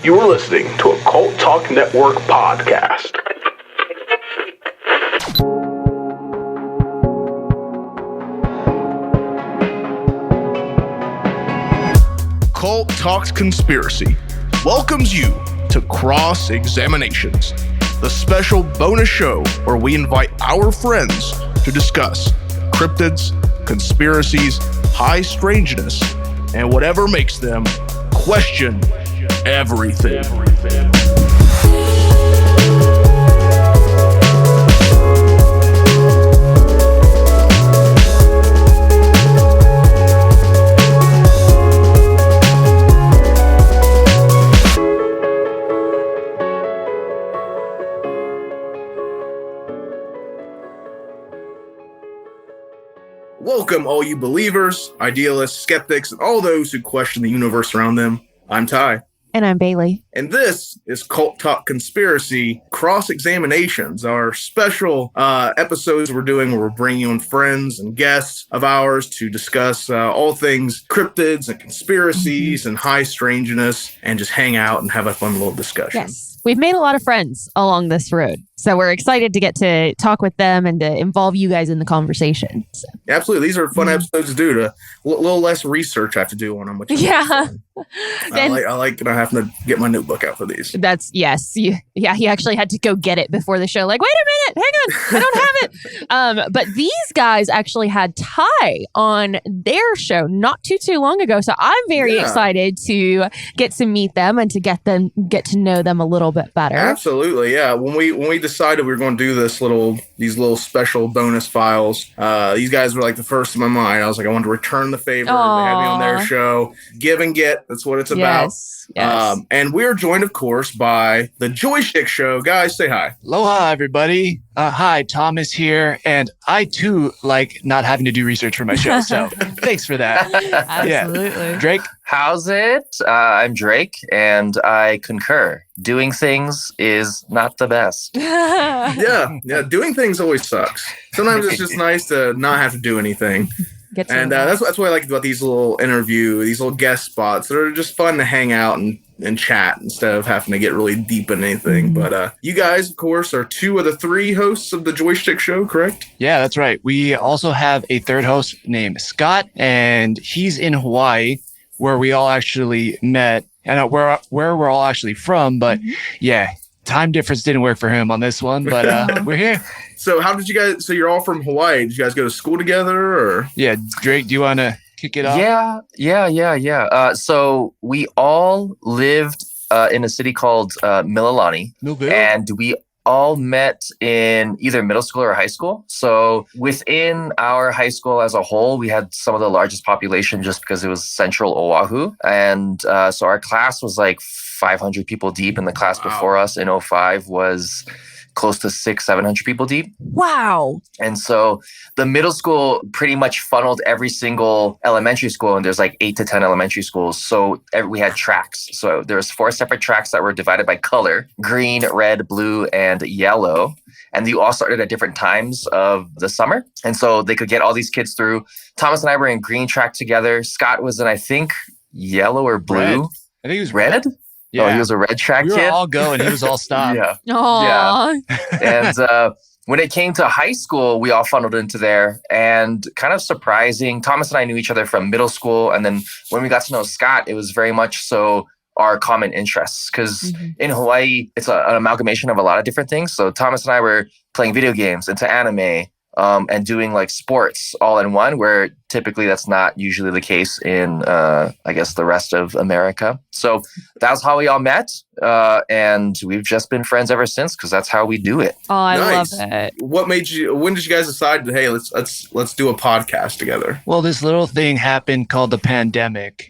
You are listening to a Cult Talk Network podcast. Cult Talks Conspiracy welcomes you to Cross Examinations, the special bonus show where we invite our friends to discuss cryptids, conspiracies, high strangeness, and whatever makes them question everything. Welcome, all you believers, idealists, skeptics, and all those who question the universe around them. I'm Ty. And I'm Bailey. And this is Cult Talk Conspiracy Cross-Examinations, our special episodes we're doing where we're bringing on friends and guests of ours to discuss all things cryptids and conspiracies and high strangeness and just hang out and have a fun little discussion. Yes. We've made a lot of friends along this road. So we're excited to get to talk with them and to involve you guys in the conversation. So. Absolutely. These are fun episodes to do. To a little less research I have to do on them. Which yeah. I like not having to get my notebook out for these. That's, yes. He actually had to go get it before the show. Like, wait a minute, hang on, I don't have it. But these guys actually had Ty on their show not too long ago. So I'm very excited to get to meet them and to get to know them a little bit better. Absolutely, yeah. When we decided we were going to do these little special bonus files, these guys were like the first in my mind. I was like, I wanted to return the favor. Aww. They had me on their show. Give and get. That's what it's about. Yes. And we're joined, of course, by the Joy Schtick Show. Guys, say hi. Aloha, everybody. Hi, Thomas here. And I, too, like not having to do research for my show. So thanks for that. Absolutely. Yeah. Drake? How's it? I'm Drake, and I concur. Doing things is not the best. Yeah. Doing things always sucks. Sometimes it's just nice to not have to do anything. And that's what I like about these little these little guest spots. They're just fun to hang out and chat instead of having to get really deep in anything. But you guys, of course, are two of the three hosts of the Joy Schtick Show, correct? Yeah, that's right. We also have a third host named Scott, and he's in Hawaii, where we all actually met. And where we're all actually from, but yeah, time difference didn't work for him on this one, but we're here. So how did you guys, so you're all from Hawaii. Did you guys go to school together or? Yeah, Drake, do you want to kick it off? Yeah. So we all lived in a city called Mililani. And we all met in either middle school or high school. So within our high school as a whole, we had some of the largest population just because it was central Oahu. And so our class was like 500 people deep, and the class before us in 05 was close to 600-700 people deep. Wow. And so the middle school pretty much funneled every single elementary school, and there's like 8 to 10 elementary schools. So we had tracks. So there's 4 separate tracks that were divided by color: green, red, blue, and yellow. And you all started at different times of the summer. And so they could get all these kids through. Thomas and I were in green track together. Scott was in, I think, yellow or blue. Red. I think he was red. Yeah. Oh, he was a red track kid? We were all going. He was all stopped. Yeah. Aww. Yeah. And when it came to high school, we all funneled into there. And kind of surprising, Thomas and I knew each other from middle school. And then when we got to know Scott, it was very much so our common interests. Because in Hawaii, it's an amalgamation of a lot of different things. So Thomas and I were playing video games, into anime, and doing like sports all in one, where typically that's not usually the case in, I guess, the rest of America. So that's how we all met. And we've just been friends ever since, because that's how we do it. Oh, I Nice. love it. When did you guys decide that, hey, let's do a podcast together? Well, this little thing happened called the pandemic.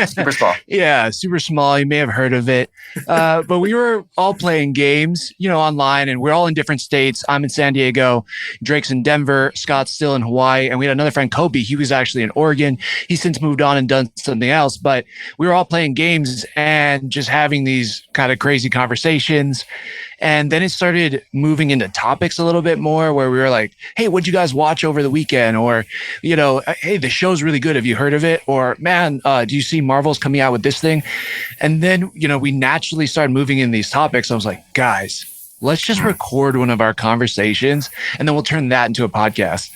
Super small. Yeah, super small. You may have heard of it. But we were all playing games, online, and we're all in different states. I'm in San Diego, Drake's in Denver, Scott's still in Hawaii. and we had another friend, Kobe. He was actually in Oregon. He's since moved on and done something else, but we were all playing games and just having these kind of crazy conversations. And then it started moving into topics a little bit more where we were like, hey, what'd you guys watch over the weekend? Or, hey, the show's really good. Have you heard of it? Or, man, do you see Marvel's coming out with this thing? And then, we naturally started moving in these topics. I was like, guys, let's just record one of our conversations and then we'll turn that into a podcast.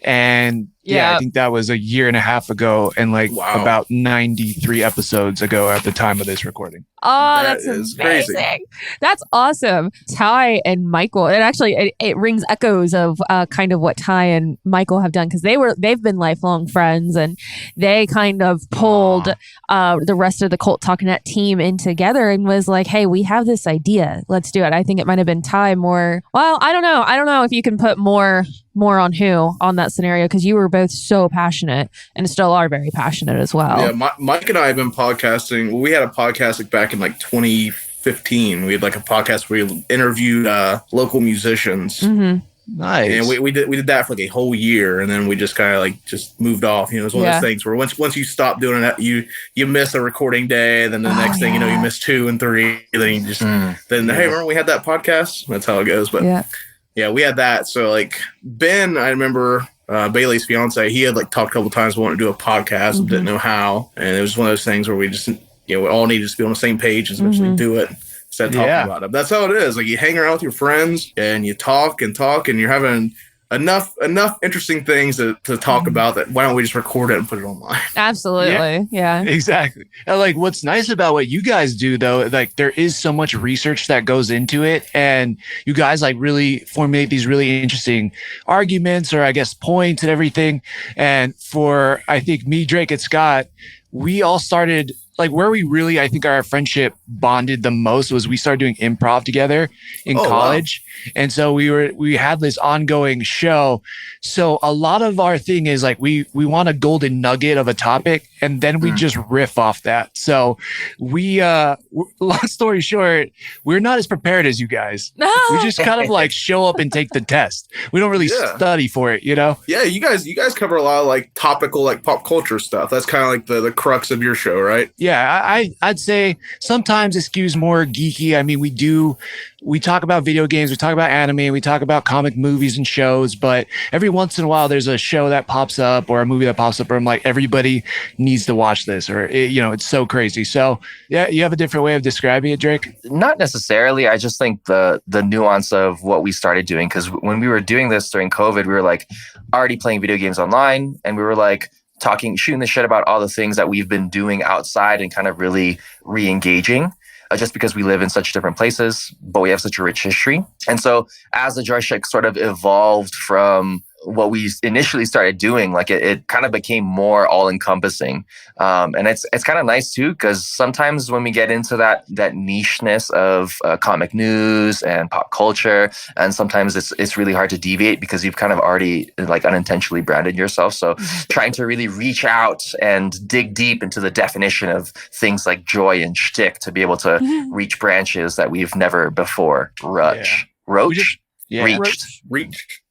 And I think that was a year and a half ago and about 93 episodes ago at the time of this recording. Oh, that's amazing. Crazy. That's awesome. Ty and Michael, and actually it rings echoes of kind of what Ty and Michael have done because they've been lifelong friends and they kind of pulled the rest of the Cult Talk Net team in together and was like, hey, we have this idea. Let's do it. I think it might have been Ty more. Well, I don't know. I don't know if you can put more on who on that scenario because you were both so passionate and still are very passionate as well. Yeah, Mike and I have been podcasting. We had a podcast back in 2015. We had a podcast where we interviewed local musicians. Mm-hmm. Nice. And we did that for a whole year, and then we just kind of just moved off. It was one of those things where once you stop doing that, you miss a recording day, then the next thing you miss 2 and 3, and then you just hey, remember we had that podcast? That's how it goes. But yeah, we had that. So Ben, I remember Bailey's fiance, he had talked a couple times wanting to do a podcast, but didn't know how, and it was one of those things where we just we all needed to be on the same page and eventually do it. Instead of talking about it. That's how it is. You hang around with your friends and you talk, and you're having enough interesting things to talk about that why don't we just record it and put it online? Absolutely. Yeah. Exactly. And what's nice about what you guys do though, there is so much research that goes into it, and you guys really formulate these really interesting arguments or I guess points and everything. And for I think me, Drake, and Scott, we all started where we really, I think our friendship bonded the most was we started doing improv together in college. Wow. And so we had this ongoing show. So a lot of our thing is we want a golden nugget of a topic and then we just riff off that. So we, long story short, we're not as prepared as you guys. No. We just kind of show up and take the test. We don't really study for it, Yeah, you guys cover a lot of topical, pop culture stuff. That's kind of the crux of your show, right? Yeah, I'd say sometimes it skews more geeky. I mean, we talk about video games, we talk about anime, we talk about comic movies and shows, but every once in a while there's a show that pops up or a movie that pops up where I'm everybody needs to watch this or, it's so crazy. So yeah, you have a different way of describing it, Drake? Not necessarily. I just think the nuance of what we started doing, because when we were doing this during COVID, we were already playing video games online and we were shooting the shit about all the things that we've been doing outside and kind of really re-engaging just because we live in such different places, but we have such a rich history. And so as the Joy Schtick sort of evolved from what we initially started doing, it kind of became more all-encompassing. And it's kind of nice too, because sometimes when we get into that nicheness of comic news and pop culture, and sometimes it's really hard to deviate because you've kind of already unintentionally branded yourself. So trying to really reach out and dig deep into the definition of things like joy and shtick to be able to reach branches that we've never before reached.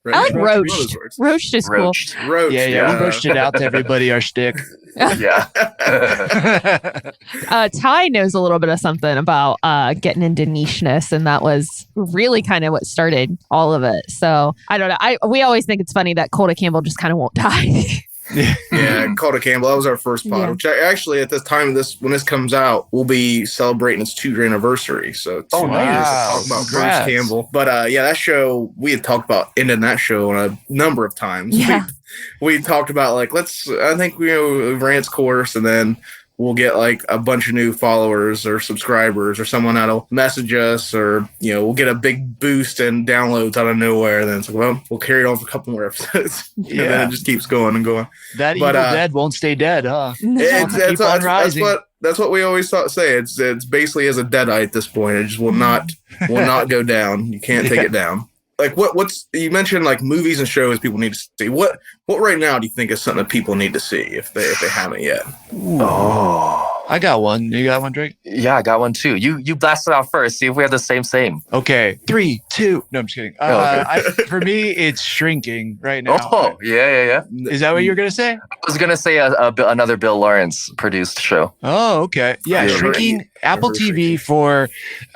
Right. I like roached. Roached is cool. Roached. Yeah. We roached it out to everybody, our shtick. Yeah. Ty knows a little bit of something about getting into nicheness, and that was really kind of what started all of it. So I don't know. We always think it's funny that Colta Campbell just kind of won't die. Yeah, Colta Campbell. That was our first pod. Which actually, at this time, when this comes out, we'll be celebrating its 2-year anniversary. So it's nice. Talk about Bruce Campbell. But that show, we had talked about ending that show on a number of times. Yeah. We talked about I think we ran its course, and then we'll get a bunch of new followers or subscribers or someone that'll message us, or we'll get a big boost in downloads out of nowhere. And then it's we'll carry it on for a couple more episodes. Yeah. And then it just keeps going and going. That evil dead won't stay dead, huh? Keep on rising. That's what we always say. It's basically as a deadite at this point. It just will not go down. You can't take it down. What's you mentioned movies and shows people need to see. What right now do you think is something that people need to see if they haven't yet? I got one. You got one, Drake? Yeah, I got one too. You blast it out first. See if we have the same. Okay, 3, 2. No, I'm just kidding. Okay. For me, it's Shrinking right now. Oh, yeah. Is that what you were gonna say? I was gonna say another Bill Lawrence produced show. Oh, okay. Yeah, Yeah, Shrinking. right. Apple TV for,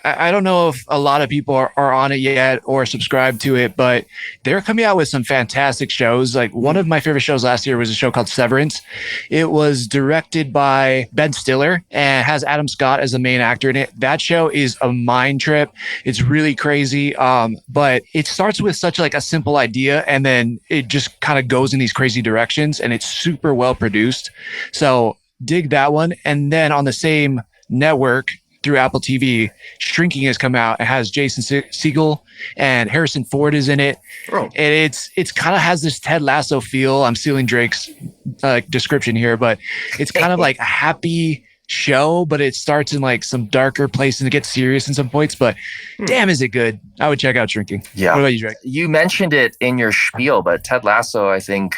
I don't know if a lot of people are on it yet or subscribe to it, but they're coming out with some fantastic shows. Like one of my favorite shows last year was a show called Severance. It was directed by Ben Stiller and has Adam Scott as the main actor in it. That show is a mind trip. It's really crazy. But it starts with such like a simple idea and then it just kind of goes in these crazy directions and it's super well produced. So dig that one. And then on the same network through Apple TV, Shrinking has come out. It has Jason Segel and Harrison Ford is in it. Oh. And it's kind of has this Ted Lasso feel. I'm stealing Drake's description here, but it's kind of like a happy show, but it starts in like some darker place and it gets serious in some points, but damn, is it good. I would check out Shrinking. Yeah. What about you, Drake? You mentioned it in your spiel, but Ted Lasso, I think,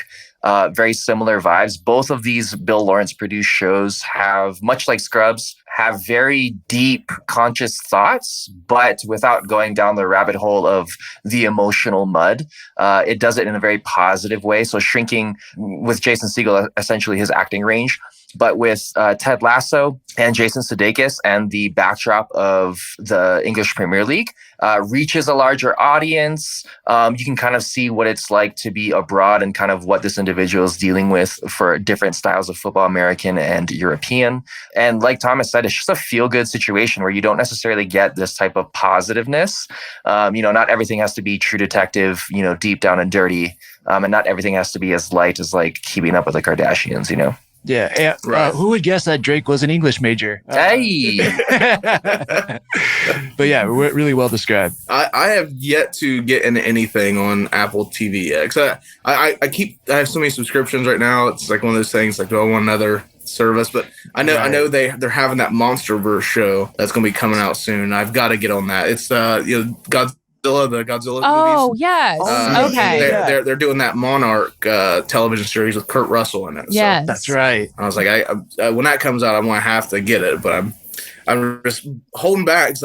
very similar vibes. Both of these Bill Lawrence produced shows have, much like Scrubs, have very deep conscious thoughts, but without going down the rabbit hole of the emotional mud. It does it in a very positive way. So Shrinking with Jason Segel, essentially his acting range, but with Ted Lasso and Jason Sudeikis and the backdrop of the English Premier League, reaches a larger audience. You can kind of see what it's like to be abroad and kind of what this individual is dealing with for different styles of football, American and European. And like Thomas said, it's just a feel-good situation where you don't necessarily get this type of positiveness. Not everything has to be True Detective, deep down and dirty. And not everything has to be as light as like Keeping Up with the Kardashians, Yeah. Right. Who would guess that Drake was an English major? Hey! But yeah, really well described. I have yet to get into anything on Apple TV yet. 'Cause I have so many subscriptions right now. It's like one of those things like, do I want another service? But I know they're having that Monsterverse show that's going to be coming out soon. I've got to get on that. It's the Godzilla Oh, movies. yes. Okay. They're doing that Monarch television series with Kurt Russell in it. Yes. So That's right. I was like, I when that comes out, I'm going to have to get it, but I'm just holding back because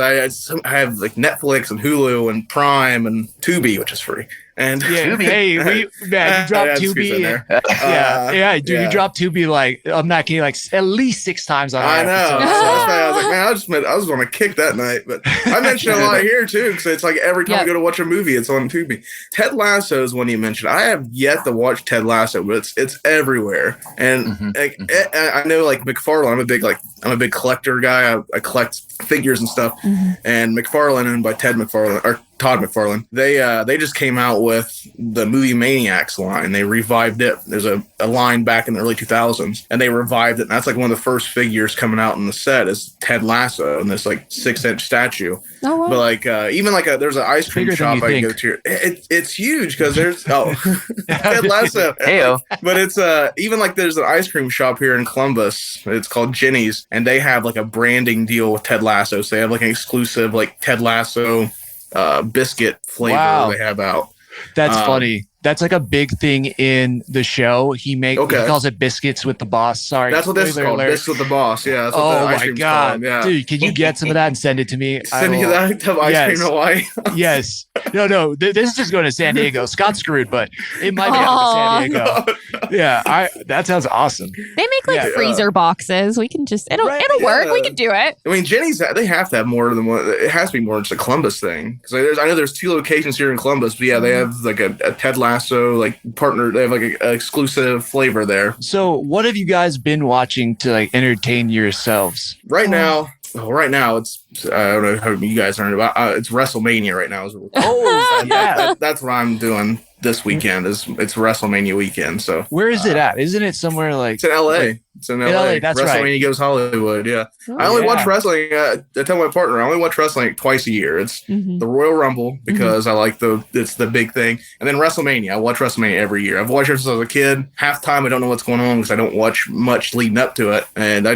I have like Netflix and Hulu and Prime and Tubi, which is free. And Yeah, hey, you dropped Tubi. Dude, you dropped Tubi like, I'm not kidding, like at least 6 times on I know. episode. So I was like, man, I was on a kick that night. But I mentioned a lot here too, because it's like every time I go to watch a movie, it's on Tubi. Ted Lasso is one you mentioned. I have yet to watch Ted Lasso, but it's everywhere. And I know like McFarlane. I'm a big collector guy. I collect figures and stuff. And McFarlane, owned by Todd McFarlane, they just came out with the movie Maniacs line. They revived it. There's a line back in the early 2000s, and they revived it. And that's like one of the first figures coming out in the set is Ted Lasso in this like 6-inch statue. Oh, wow. But like even like there's an ice cream Bigger than shop you I can go to. It's huge because there's Ted Lasso. Heyo. But it's even like there's an ice cream shop here in Columbus. It's called Jenny's, and they have like a branding deal with Ted Lasso. So they have like an exclusive like Ted Lasso biscuit flavor they have out. That's funny. That's like a big thing in the show. He calls it Biscuits with the Boss. Sorry. That's what this is called. Biscuits with the Boss. Yeah. That's what Oh the ice my cream's God. called. Yeah. Dude, can you get some of that and send it to me? Send you that to ice cream in Hawaii. Yes. No. This is just going to San Diego. Scott's screwed, but it might be out to San Diego. Yeah. That sounds awesome. They make like freezer boxes. We can just, it'll work. We can do it. I mean, Jenny's, they have to have more than one. It has to be more than just a Columbus thing. Because I know there's 2 locations here in Columbus, but yeah, they have like a Ted Lasso like partner. They have like an exclusive flavor there. So what have you guys been watching to like entertain yourselves? Right now, it's I don't know how you guys learned about. It's WrestleMania right now. That's what I'm doing this weekend. It's WrestleMania weekend. So where is it at? Isn't it somewhere like? It's in LA. It's in LA. That's WrestleMania right. goes Hollywood. Yeah. I only watch wrestling. I tell my partner I only watch wrestling like twice a year. It's the Royal Rumble because I like it's the big thing, and then WrestleMania. I watch WrestleMania every year. I've watched it since I was a kid. Half time I don't know what's going on because I don't watch much leading up to it, and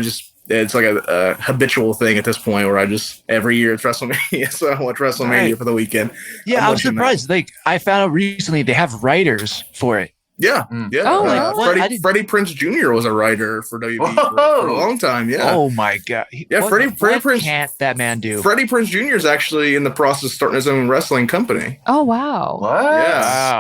it's like a habitual thing at this point where I just every year it's WrestleMania, so I watch WrestleMania for the weekend. Yeah, I'm surprised. Like I found out recently they have writers for it. Yeah, Mm. yeah. Oh, really? Freddie Prinze Jr. was a writer for WB for a long time. Yeah. Oh my god. Freddie Prinze can't that man do? Freddie Prinze Jr. is actually in the process of starting his own wrestling company. Oh, wow. What?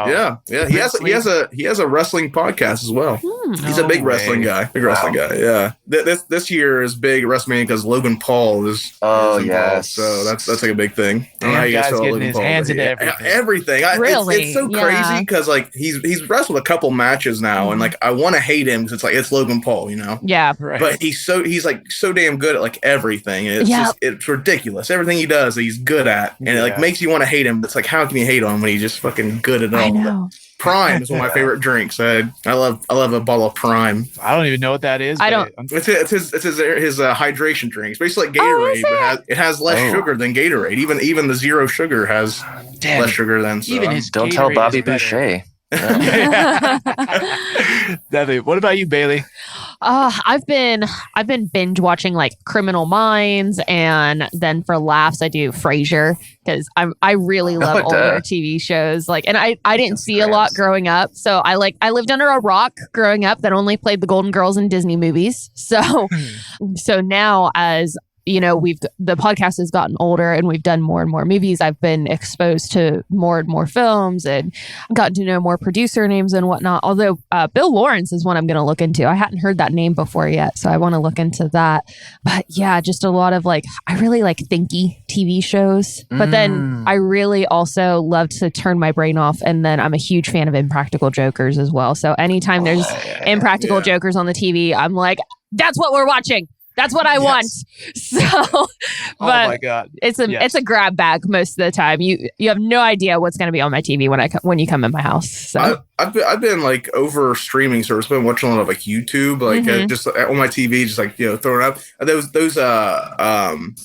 Yeah. He has a wrestling podcast as well. He's a big wrestling guy. Yeah. This year is big WrestleMania because Logan Paul is involved, yes. so that's like a big thing. I don't know how Damn, you guys guy's saw getting Logan his Paul, hands but into everything. Really? It's so crazy because like he's wrestled a couple matches now, and like I want to hate him because it's Logan Paul, you know. Yeah. Right. But he's like so damn good at like everything. It's just it's ridiculous. Everything he does, he's good at, and it like makes you want to hate him. It's like, how can you hate on him when he's just fucking good at all? I know. Prime is one of my favorite drinks. I love a bottle of Prime. I don't even know what that is. I don't. It's his hydration drink. It's basically like Gatorade, but it has less sugar than Gatorade. Even the zero sugar has less sugar than. So. Even his Don't Gatorade tell Bobby is better. Boucher. Definitely. What about you, Bailey? I've been binge watching like Criminal Minds, and then for laughs I do Frasier because I really love older TV shows. Like, and I didn't see a lot growing up, so I lived under a rock growing up that only played the Golden Girls in Disney movies. So now as you know, the podcast has gotten older and we've done more and more movies. I've been exposed to more and more films and gotten to know more producer names and whatnot. Although Bill Lawrence is one I'm going to look into. I hadn't heard that name before yet, so I want to look into that. But yeah, just a lot of I really like thinky TV shows. But then I really also love to turn my brain off. And then I'm a huge fan of Impractical Jokers as well. So anytime there's Impractical Jokers on the TV, I'm like, that's what we're watching. That's what I want. So, but oh my god, it's a grab bag most of the time. You have no idea what's going to be on my TV when you come in my house. So I've been like over streaming service. I've been watching a lot of like YouTube, just on my TV, just like throwing up those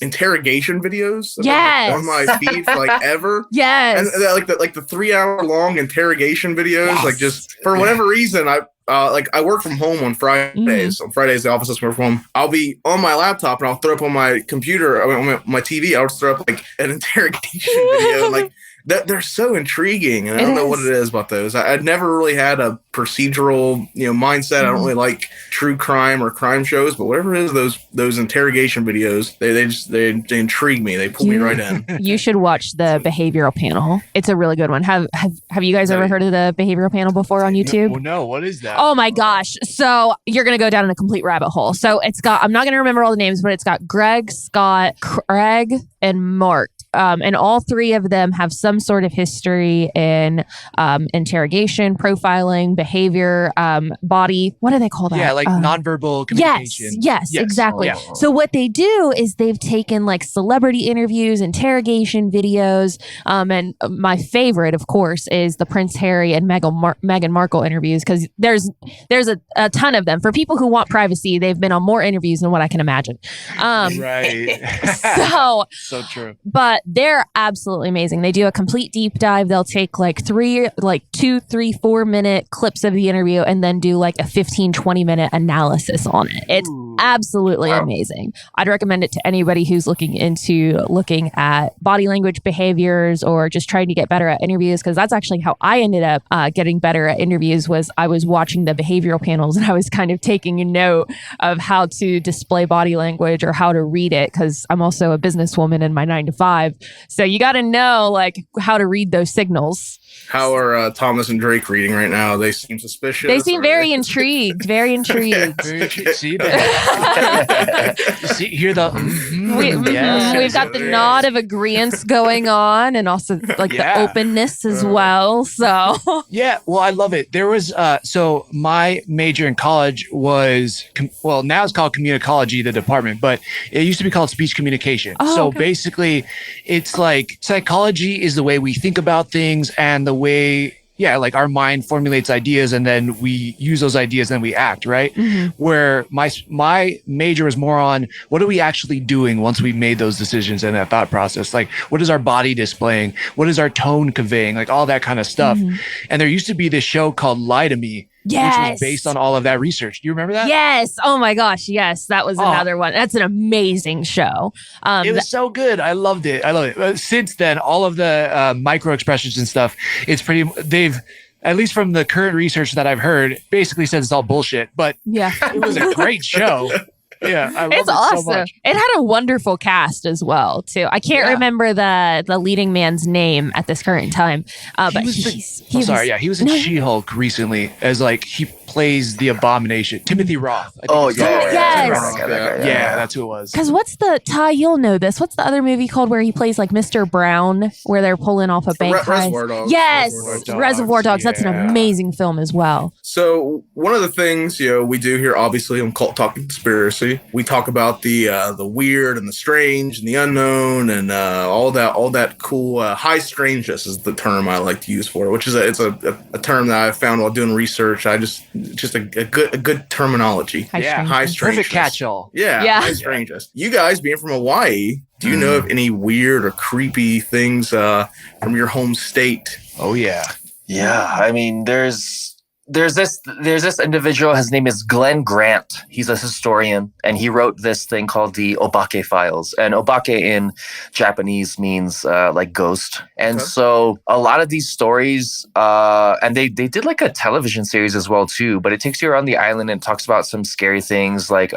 interrogation videos. On my feed for like ever. Yes, and like the 3 hour long interrogation videos. Yes. Like just for whatever reason, I work from home on Fridays. On Fridays, the office is work from home. I'll be on my laptop and I'll throw up on my computer, on my TV. I'll just throw up like an interrogation video. And, like they're so intriguing, and I don't know what it is about those. I'd never really had a procedural, mindset. I don't really like true crime or crime shows, but whatever it is, those interrogation videos, they intrigue me. They pull me right in. You should watch the Behavioral Panel. It's a really good one. Have you guys ever heard of the Behavioral Panel before on YouTube? No. What is that? Oh my gosh. So you're going to go down in a complete rabbit hole. So I'm not going to remember all the names, but it's got Greg, Scott, Craig, and Mark. And all three of them have some sort of history in interrogation, profiling, behavior, body. What do they call that? Yeah, like nonverbal communication. Yes, exactly. Oh, yeah. So what they do is they've taken like celebrity interviews, interrogation videos, and my favorite, of course, is the Prince Harry and Meghan Markle interviews, because there's a ton of them. For people who want privacy, they've been on more interviews than what I can imagine. Right. So true. But they're absolutely amazing. They do a complete deep dive. They'll take like 2, 3, 4 minute clips of the interview and then do like a 15, 20 minute analysis on it. It's absolutely amazing. I'd recommend it to anybody who's looking at body language behaviors or just trying to get better at interviews, because that's actually how I ended up getting better at interviews. Was I was watching the behavioral panels and I was kind of taking a note of how to display body language or how to read it, because I'm also a businesswoman in my 9 to 5. So you got to know like how to read those signals. How are Thomas and Drake reading right now? They seem suspicious. They seem very intrigued. Very intrigued. See that? Hear the. We've got the nod of agreement going on, and also like the openness as well. So yeah, well, I love it. There was so my major in college was now it's called communicology, the department, but it used to be called speech communication. Basically, it's like psychology is the way we think about things and the way like our mind formulates ideas and then we use those ideas and then we act, right? Mm-hmm. Where my major was more on what are we actually doing once we've made those decisions and that thought process? Like, what is our body displaying? What is our tone conveying? Like all that kind of stuff. Mm-hmm. And there used to be this show called Lie to Me. Yes. Which was based on all of that research. Do you remember that? Yes. Oh my gosh. Yes. That was another one. That's an amazing show. It was so good. I loved it. Since then, all of the micro expressions and stuff, at least from the current research that I've heard, basically says it's all bullshit. But Yeah. it was a great show. Yeah, I love It's it awesome. so much. It had a wonderful cast as well, too. I can't remember the leading man's name at this current time, but he was in She-Hulk recently as like he plays the Abomination. Timothy Roth. Yeah, that's who it was. Because what's the Ty? You'll know this. What's the other movie called where he plays like Mr. Brown, where they're pulling off a bank heist? Reservoir Dogs. Yes, Reservoir Dogs. That's an amazing film as well. So one of the things we do here, obviously, on Cult Talk Conspiracy, we talk about the weird and the strange and the unknown and all that cool. High strangeness is the term I like to use for it, which is a term that I found while doing research. Just a good terminology. High strangeness. Perfect catch-all. Yeah. High strangeness. You guys being from Hawaii, do you know of any weird or creepy things from your home state? Oh yeah. Yeah, I mean, there's this individual. His name is Glenn Grant. He's a historian, and he wrote this thing called the Obake Files. And Obake in Japanese means like ghost. And so a lot of these stories, and they did like a television series as well too. But it takes you around the island and talks about some scary things like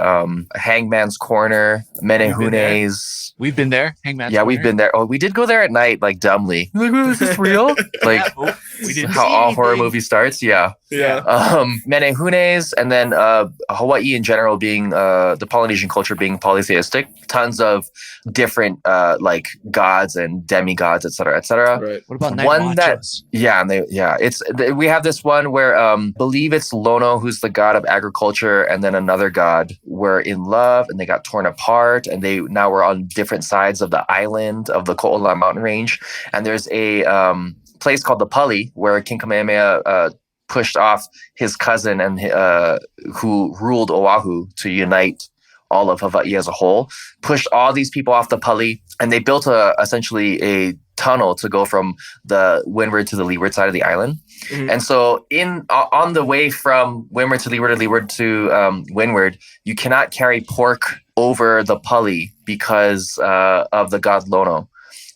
Hangman's Corner, Menehunes. We've been there. Hangman's Yeah, Corner. we've been there. Oh, we did go there at night, like dumbly. Like, is this real? Like, we didn't how see all anything. horror movies starts. Yeah. Menehunes, and then Hawaii in general being the Polynesian culture being polytheistic, tons of different like gods and demigods, etc., etc. Right. What about night One that watches? we have this one where believe it's Lono, who's the god of agriculture, and then another god were in love and they got torn apart, and they now were on different sides of the island of the Ko'ola mountain range. And there's a place called the Pali where King Kamehameha pushed off his cousin and who ruled Oahu to unite all of Hawaii as a whole, pushed all these people off the Pali, and they built essentially a tunnel to go from the windward to the leeward side of the island. Mm-hmm. And so on the way from windward to leeward to windward, you cannot carry pork over the Pali because of the god Lono.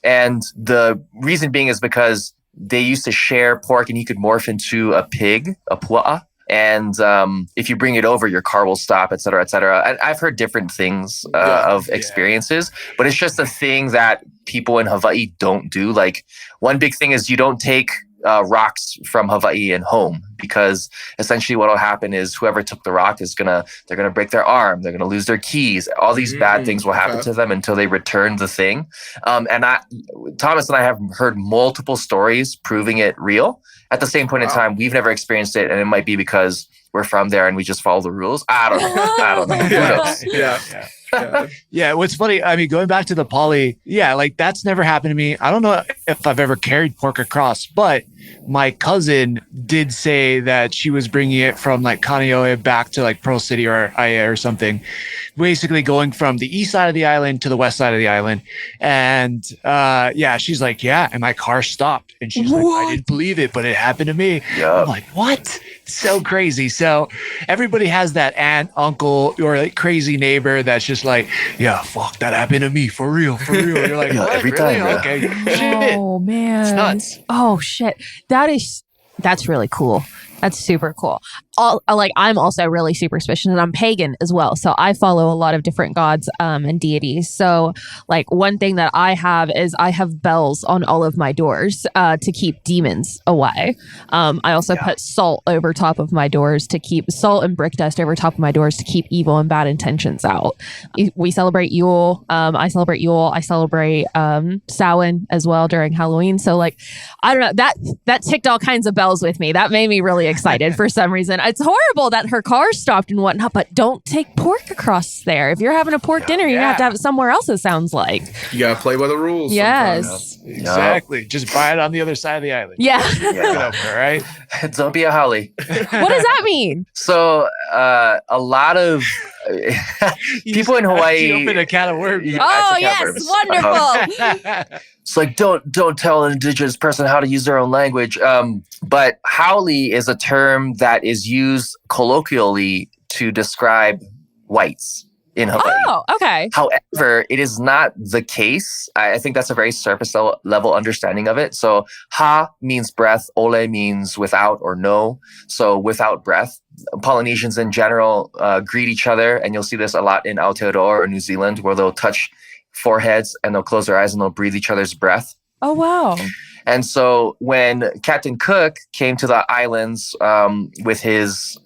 And the reason being is because they used to share pork, and he could morph into a pig, a pua'a. And if you bring it over, your car will stop, et cetera, et cetera. And I've heard different things of experiences, but it's just a thing that people in Hawaii don't do. Like, one big thing is you don't take rocks from Hawaii and home, because essentially what will happen is whoever took the rock they're gonna break their arm, they're gonna lose their keys. All these bad things will happen to them until they return the thing. Thomas and I have heard multiple stories proving it real. At the same point in time, we've never experienced it, and it might be because we're from there and we just follow the rules. I don't know. Who knows? Yeah, what's funny, I mean, going back to the Pali, like that's never happened to me. I don't know if I've ever carried pork across, but my cousin did say that she was bringing it from like Kaneohe back to like Pearl City or Aiea or something, basically going from the east side of the island to the west side of the island. And she's like, and my car stopped. And she's like, I didn't believe it, but it happened to me. Yep. I'm like, what? So crazy. So everybody has that aunt, uncle, or like crazy neighbor that's just like, fuck, that happened to me. For real. You're like, every really? time. Okay. Shit. Oh, man. It's nuts. Oh, shit. That's really cool. That's super cool. I'm also really superstitious, and I'm pagan as well. So I follow a lot of different gods and deities. So like one thing that I have is I have bells on all of my doors to keep demons away. I also put salt over top of my doors to keep salt and brick dust over top of my doors to keep evil and bad intentions out. We celebrate Yule. I celebrate Yule. I celebrate Samhain as well during Halloween. So like, I don't know, that ticked all kinds of bells with me. That made me really excited for some reason. It's horrible that her car stopped and whatnot, but don't take pork across there. If you're having a pork dinner, you're gonna have to have it somewhere else, it sounds like. You gotta play by the rules. Yes. Sometimes. Exactly. Just buy it on the other side of the island. Yeah. All right. Don't be a holly. What does that mean? So a lot of people in Hawaii open a can of worms. Oh yes, wonderful. It's like, don't tell an indigenous person how to use their own language. But haole is a term that is used colloquially to describe whites. in Hawaii. Oh, okay. However, it is not the case. I think that's a very surface level understanding of it. So ha means breath, ole means without or no. So without breath. Polynesians in general greet each other, and you'll see this a lot in Aotearoa or New Zealand, where they'll touch foreheads and they'll close their eyes and they'll breathe each other's breath. Oh, wow. And so when Captain Cook came to the islands with his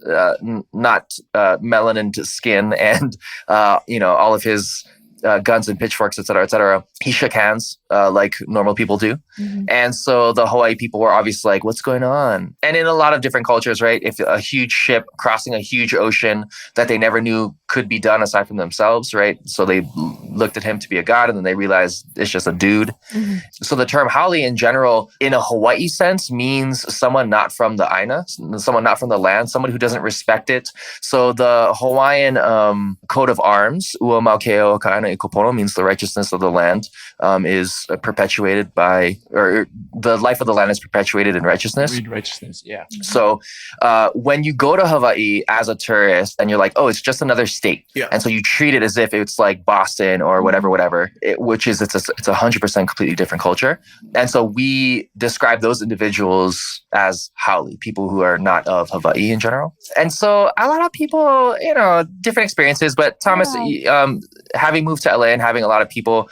not melanin skin and all of his guns and pitchforks, et cetera, he shook hands like normal people do. Mm-hmm. And so the Hawaii people were obviously like, what's going on? And in a lot of different cultures, right? If a huge ship crossing a huge ocean that they never knew could be done aside from themselves, right? So they looked at him to be a god, and then they realized it's just a dude. Mm-hmm. So the term haole in general, in a Hawaii sense, means someone not from the aina, someone not from the land, someone who doesn't respect it. So the Hawaiian coat of arms, ua maukeo kaana ikopono, means the righteousness of the land is perpetuated by, or the life of the land is perpetuated in righteousness. Righteousness, yeah. So when you go to Hawaii as a tourist and you're like, oh, it's just another state. Yeah. And so you treat it as if it's like Boston or whatever, which is it's 100% completely different culture. And so we describe those individuals as haole, people who are not of Hawaii in general. And so a lot of people, different experiences. But Thomas, having moved to LA and having a lot of people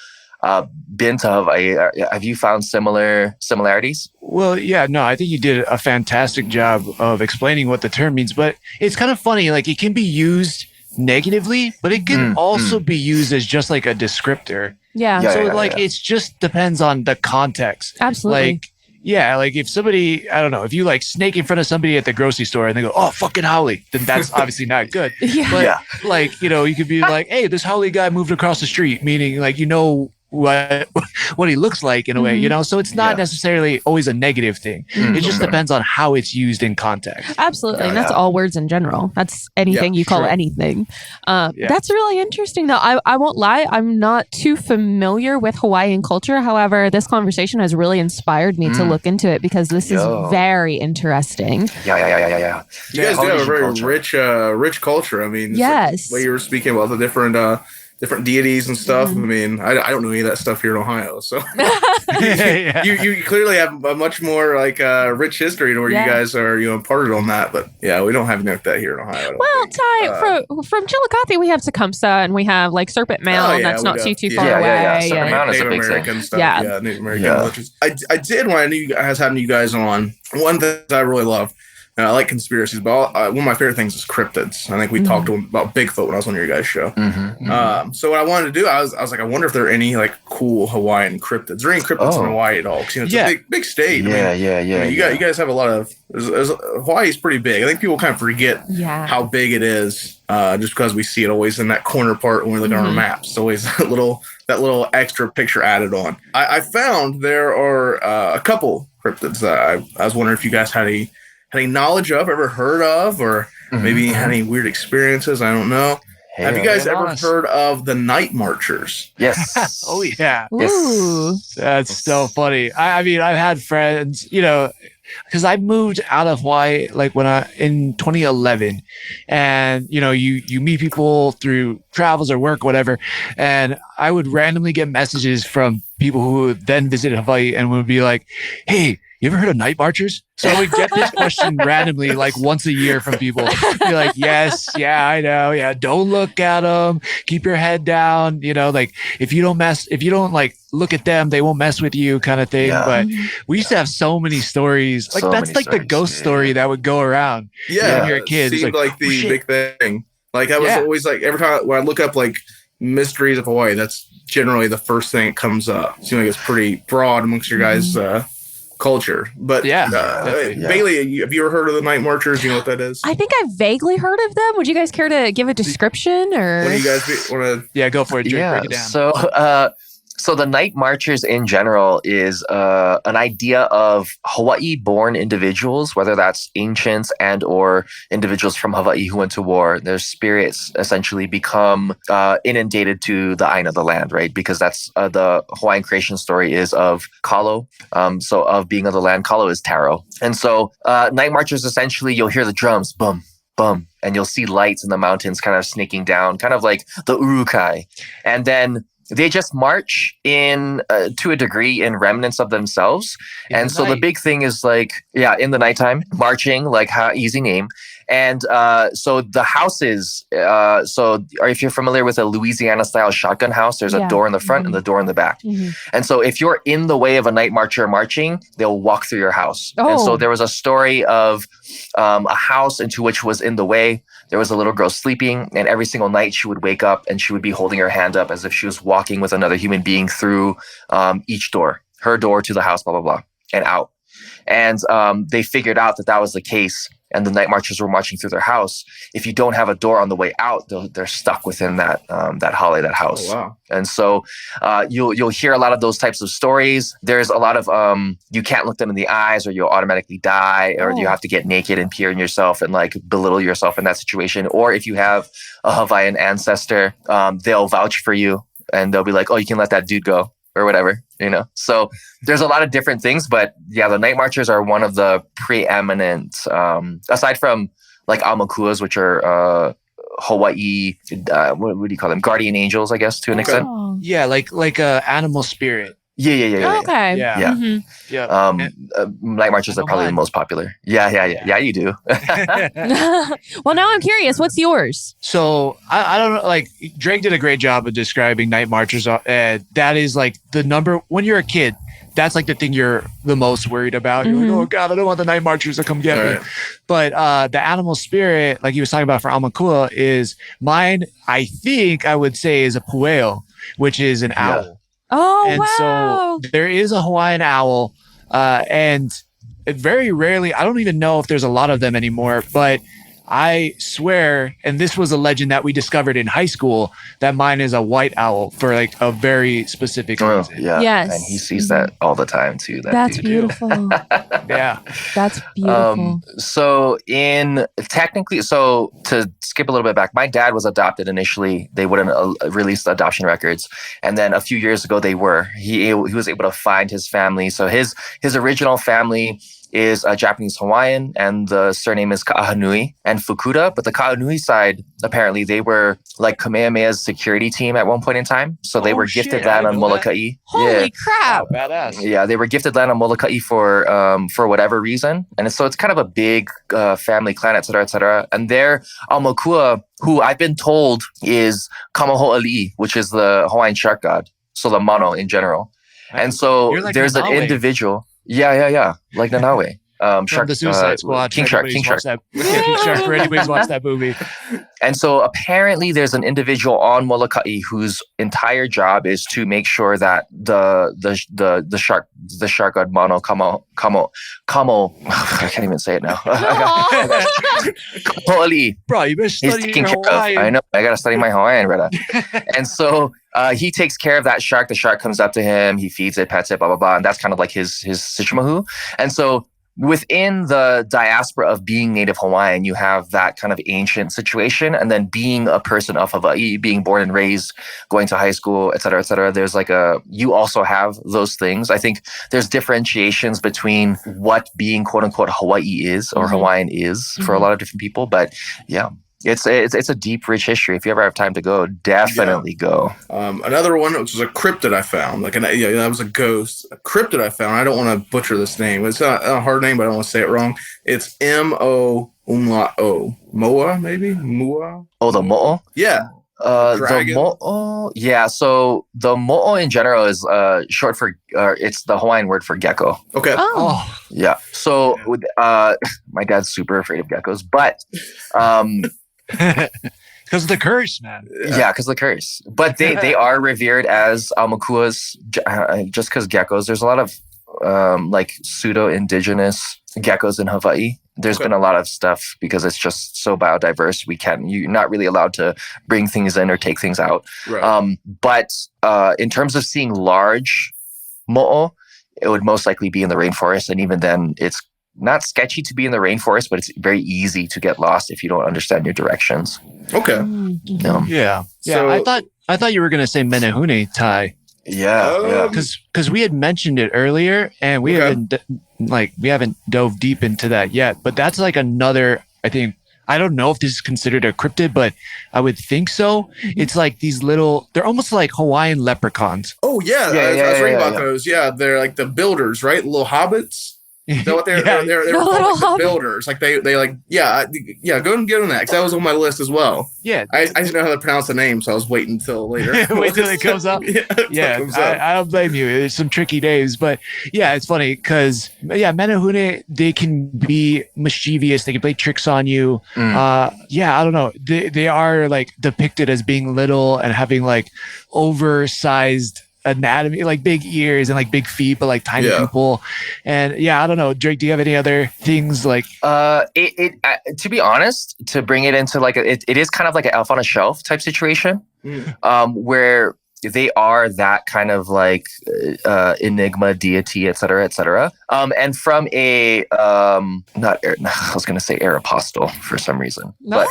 been to Hawaii, have you found similarities? Well, yeah, no, I think you did a fantastic job of explaining what the term means, but it's kind of funny, like it can be used negatively, but it can also be used as just like a descriptor. Yeah. It just depends on the context. Absolutely. Like if somebody, I don't know, if you like snake in front of somebody at the grocery store and they go, oh, fucking haole, then that's obviously not good. But you could be like, hey, this haole guy moved across the street, meaning like, what he looks like in a way, so it's not necessarily always a negative thing. It just depends on how it's used in context. Absolutely. And that's all words in general. That's anything you call anything. That's really interesting though. I won't lie, I'm not too familiar with Hawaiian culture. However, this conversation has really inspired me to look into it, because this is very interesting. Yeah. You guys do have a very rich culture. I mean, yes. Like the way you were speaking about the different deities and stuff. I mean, I don't know any of that stuff here in Ohio. So you clearly have a much more like rich history to where you guys are imparted on that. But yeah, we don't have anything like that here in Ohio. Well, Ty, from Chillicothe, we have Tecumseh and we have like Serpent Mound. That's not too far away. Serpent Mound is a big American stuff. Yeah, Native American. I did when I knew you guys having you guys on. One thing that I really love. And I like conspiracies, but one of my favorite things is cryptids. I think we talked about Bigfoot when I was on your guys' show. So what I wanted to do, I was like, I wonder if there are any like cool Hawaiian cryptids. Is there any cryptids in Hawaii at all? Because it's a big state. You guys have a lot of. Hawaii's pretty big. I think people kind of forget how big it is, just because we see it always in that corner part when we look at our maps. It's always that little extra picture added on. I found there are a couple cryptids that I was wondering if you guys had any knowledge of, ever heard of, or maybe had any weird experiences? I don't know. Have you guys ever heard of the Night Marchers? Yes. Oh, yeah. Yes. That's so funny. I mean, I've had friends, because I moved out of Hawaii like in 2011, and you meet people through travels or work, whatever, and I would randomly get messages from people who then visited Hawaii and would be like, hey, you ever heard of Night Marchers? So I would get this question randomly, like once a year from people. Be like, yes, yeah, I know. Yeah. Don't look at them. Keep your head down. Like if you don't like look at them, they won't mess with you kind of thing. Yeah. But we used to have so many stories. Like that's like the ghost story that would go around. Yeah. When you're a kid. It seemed like the big thing. Like I was always like, every time when I look up like mysteries of Hawaii, that's generally the first thing that comes up. It seems like it's pretty broad amongst your guys' culture. But Bailey, have you ever heard of the Night Marchers? Do you know what that is? I think I've vaguely heard of them. Would you guys care to give a description? Or what do you guys want to? Yeah, go for it. Break it down. So the Night Marchers in general is an idea of Hawaii-born individuals, whether that's ancients and or individuals from Hawaii who went to war. Their spirits essentially become inundated to the aina, the land, right? Because that's the Hawaiian creation story is of kalo. So of being of the land, kalo is taro. And so Night Marchers, essentially, you'll hear the drums, boom, bum, and you'll see lights in the mountains kind of sneaking down, kind of like the urukai. And then they just march in to a degree in remnants of themselves. And so the big thing is like, in the nighttime, marching, like easy name. And so the houses, so if you're familiar with a Louisiana style shotgun house, there's a door in the front and the door in the back. And so if you're in the way of a night marcher marching, they'll walk through your house. And so there was a story of a house into which was in the way. There was a little girl sleeping, and every single night she would wake up and she would be holding her hand up as if she was walking with another human being through each door, her door to the house, blah, blah, blah, and out. And they figured out that that was the case, and the night marchers were marching through their house. If you don't have a door on the way out, they're stuck within that house. Oh, wow. And so you'll hear a lot of those types of stories. There's a lot of you can't look them in the eyes, or you'll automatically die, or you have to get naked and pee on yourself and like belittle yourself in that situation. Or if you have a Hawaiian ancestor, they'll vouch for you and they'll be like, oh, you can let that dude go or whatever, you know? So there's a lot of different things, but yeah, the night marchers are one of the preeminent, aside from like Aumakuas, which are Hawaii, what do you call them? Guardian angels, I guess, to an extent. Yeah, like animal spirit. Yeah. Okay. Yeah. Yeah. Night marches are probably the most popular. Yeah, you do. Well, now I'm curious. What's yours? So I don't know. Like Drake did a great job of describing night marchers. That is like the number when you're a kid. That's like the thing you're the most worried about. You're like, oh God, I don't want the night marchers to come get me. But the animal spirit, like he was talking about for Aumakua, is mine. I think I would say is a pueo, which is an owl. Oh, and wow. so there is a Hawaiian owl, and very rarely, I don't even know if there's a lot of them anymore, but I swear, and this was a legend that we discovered in high school, that mine is a white owl for like a very specific reason. Yeah. Yes. And he sees that all the time too. That's beautiful. Yeah. That's beautiful. So to skip a little bit back, my dad was adopted initially. They wouldn't release the adoption records. And then a few years ago they were. He was able to find his family. So his original family is a Japanese Hawaiian, and the surname is Ka'ahanui and Fukuda. But the Ka'ahanui side, apparently they were like Kamehameha's security team at one point in time. So they were gifted land on Molokai. Holy crap. Oh, badass. Yeah, they were gifted land on Molokai for whatever reason. And so it's kind of a big family clan, et cetera, et cetera. And their Aumakua, who I've been told is Kamaho'ali'i, which is the Hawaiian shark god. So the mono in general. And so like there's an individual. Yeah. Like Nanawe. Shark, the Suicide Squad. King Shark. King Shark. For anybody's watched that movie. And so apparently there's an individual on Molokai whose entire job is to make sure that the shark god mono Kamo I can't even say it now. Ho'ali'i. Bro, you better study King Hawaiian. I know. I gotta study my Hawaiian, brother. And so he takes care of that shark. The shark comes up to him. He feeds it, pets it, blah, blah, blah. And that's kind of like his Sichumahu. And so within the diaspora of being Native Hawaiian, you have that kind of ancient situation. And then being a person of Hawaii, being born and raised, going to high school, et cetera, there's like you also have those things. I think there's differentiations between what being quote unquote Hawaii is or Hawaiian is for a lot of different people. But yeah. It's a deep, rich history. If you ever have time to go, definitely go. Another one, which was a cryptid I found. That was a ghost. A cryptid I found. I don't want to butcher this name. It's not a hard name, but I don't want to say it wrong. It's M-O-umla-O. Moa, maybe? Mua? Oh, the mo'o? Yeah. The mo'o? Yeah, so the mo'o in general is short for, it's the Hawaiian word for gecko. Okay. Oh. Yeah. So my dad's super afraid of geckos, but... Because of the curse, man. Yeah, because of the curse. But they are revered as Aumakuas just because geckos. There's a lot of like pseudo-indigenous geckos in Hawaii. There's been a lot of stuff because it's just so biodiverse. You're not really allowed to bring things in or take things out. Right. But in terms of seeing large mo'o, it would most likely be in the rainforest. And even then, it's not sketchy to be in the rainforest, but it's very easy to get lost if you don't understand your directions. Okay. Yeah. So, I thought you were going to say Menehune, Ty. Yeah. Because we had mentioned it earlier, and we haven't dove deep into that yet. But that's like another, I think, I don't know if this is considered a cryptid, but I would think so. It's like these little, they're almost like Hawaiian leprechauns. Oh yeah, I was reading about those. Yeah, they're like the builders, right? Little hobbits. Is that what they're called, like the builders? Like they like go and get on that because that was on my list as well. Yeah, I didn't know how to pronounce the name, so I was waiting until later. Wait till it comes up. I don't blame you. There's some tricky names, but yeah, it's funny because menehune, they can be mischievous. They can play tricks on you. I don't know. They are like depicted as being little and having like oversized anatomy, like big ears and like big feet, but like tiny people. And I don't know, Drake, do you have any other things like to be honest, to bring it into like it is kind of like an elf on a shelf type situation, where they are that kind of like enigma deity, et cetera, and from a I was going to say Aeropostale for some reason, but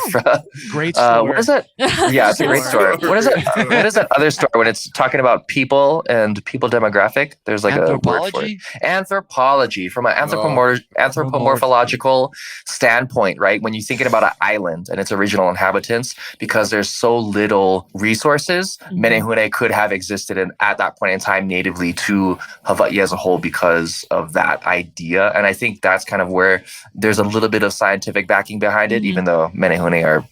great story. what is that? Yeah, it's a great story. What is it? What is that other story when it's talking about people and people demographic? There's like a word for it. Anthropology, from an anthropomorphological standpoint, right? When you're thinking about an island and its original inhabitants, because there's so little resources, menehune could have existed at that point in time natively to Hawaii as a whole because of that idea. And I think that's kind of where there's a little bit of scientific backing behind it, even though menehune are,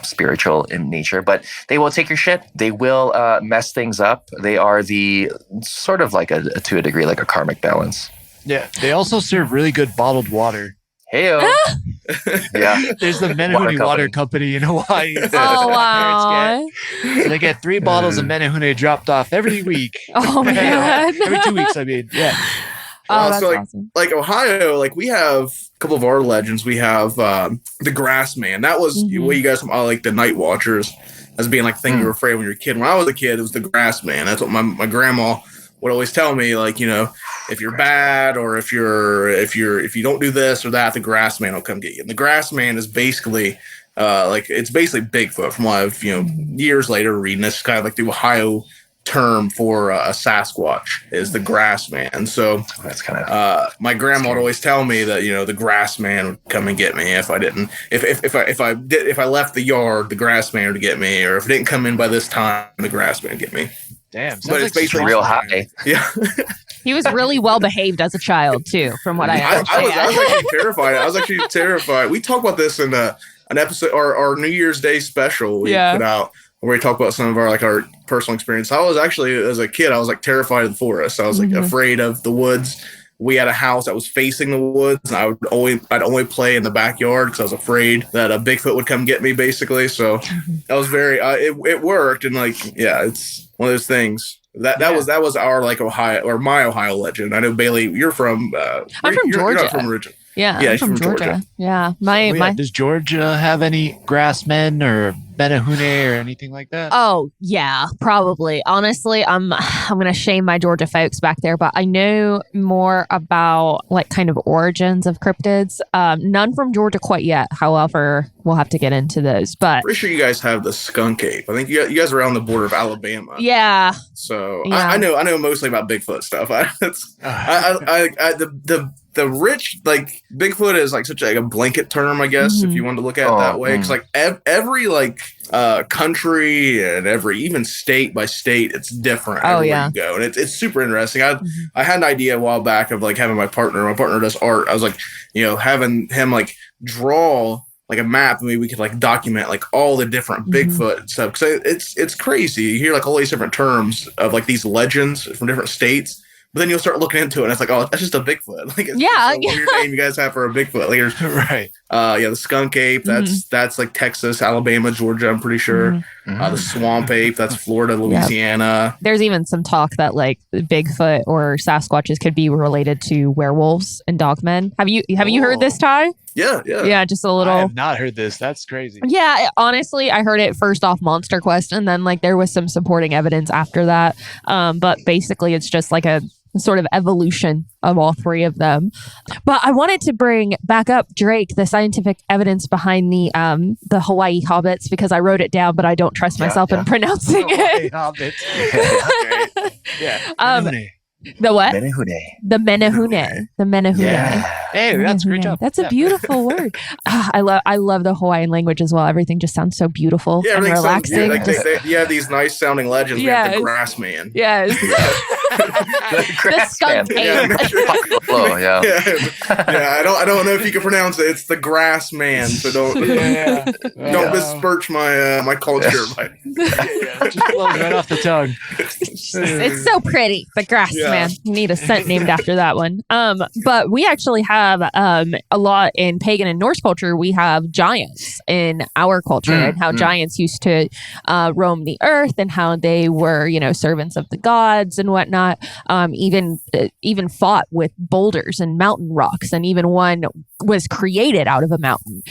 spiritual in nature. But they will take your shit. They will mess things up. They are the sort of like to a degree, like a karmic balance. Yeah. They also serve really good bottled water. Heyo. Yeah. There's the menehune water company in Hawaii. Oh, wow. So they get 3 bottles of menehune dropped off every week. Oh, man. Every 2 weeks, I mean. Yeah. That's so awesome. Like Ohio, like we have a couple of our legends. We have the Grass Man. That was what you guys like the Night Watchers as being like the thing you were afraid when you were a kid. When I was a kid, it was the Grass Man. That's what my grandma would always tell me, like, if you're bad or if you don't do this or that, the Grass Man will come get you. And the Grass Man is basically it's basically Bigfoot from what I've years later reading. This kind of like the Ohio term for a Sasquatch is the Grass Man. So that's kind of my grandma would always tell me that the Grass Man would come and get me if I didn't if I left the yard, the Grass Man would get me, or if it didn't come in by this time, the Grass Man would get me. Damn, but it's basically real high. Yeah. He was really well behaved as a child too, from what I understand. I was actually terrified. We talked about this in an episode, our New Year's Day special we put out, where we talk about some of our personal experience. I was actually, as a kid, I was like terrified of the forest. I was like afraid of the woods. We had a house that was facing the woods, and I'd only play in the backyard because I was afraid that a Bigfoot would come get me, basically. So that was very it worked, and it's one of those things. That was our Ohio, or my Ohio legend. I know, Bailey, you're from I'm from Georgia. You're not from originally. Yeah, I'm from Georgia. Yeah, does Georgia have any grassmen or menehune or anything like that? Oh yeah, probably. Honestly, I'm gonna shame my Georgia folks back there, but I know more about like kind of origins of cryptids. None from Georgia quite yet. However, we'll have to get into those. But pretty sure you guys have the skunk ape. I think you guys are on the border of Alabama. Yeah. So yeah. I know mostly about Bigfoot stuff. The rich, like, Bigfoot is like such a blanket term, I guess, if you want to look at it that way. Because like every country and even state by state, it's different everywhere you go, and it's super interesting. I had an idea a while back of like having my partner does art. I was like, having him like draw like a map, and maybe we could like document like all the different Bigfoot and stuff. Because it's crazy. You hear like all these different terms of like these legends from different states. But then you'll start looking into it, and it's like, oh, that's just a Bigfoot. Like, it's a weird name you guys have for a Bigfoot. Like, right. The skunk ape. That's like Texas, Alabama, Georgia. I'm pretty sure. The swamp ape. That's Florida, Louisiana. Yep. There's even some talk that like Bigfoot or Sasquatches could be related to werewolves and dogmen. Have you heard this, Ty? Yeah. Just a little. I have not heard this. That's crazy. Yeah, honestly, I heard it first off Monster Quest, and then like there was some supporting evidence after that. But basically, it's just like a sort of evolution of all three of them. But I wanted to bring back up, Drake, the scientific evidence behind the Hawaii hobbits, because I wrote it down, but I don't trust myself in pronouncing it. Hobbits. Yeah. The what? Menehune. The Menehune. The Menehune. Yeah. Hey, that's a great job. That's a beautiful word. I love the Hawaiian language as well. Everything just sounds so beautiful and relaxing. Like they have these nice sounding legends. We have the Grass Man. Yes. The skunk ape. Yeah. I don't know if you can pronounce it. It's the Grass Man. So don't besmirch my culture. Just flows right off the tongue. It's so pretty. The Grass Man. You need a scent named after that one. But we actually have a lot in pagan and Norse culture. We have giants in our culture and how giants used to roam the earth and how they were, servants of the gods and whatnot. Even fought with boulders and mountain rocks, and even one was created out of a mountain.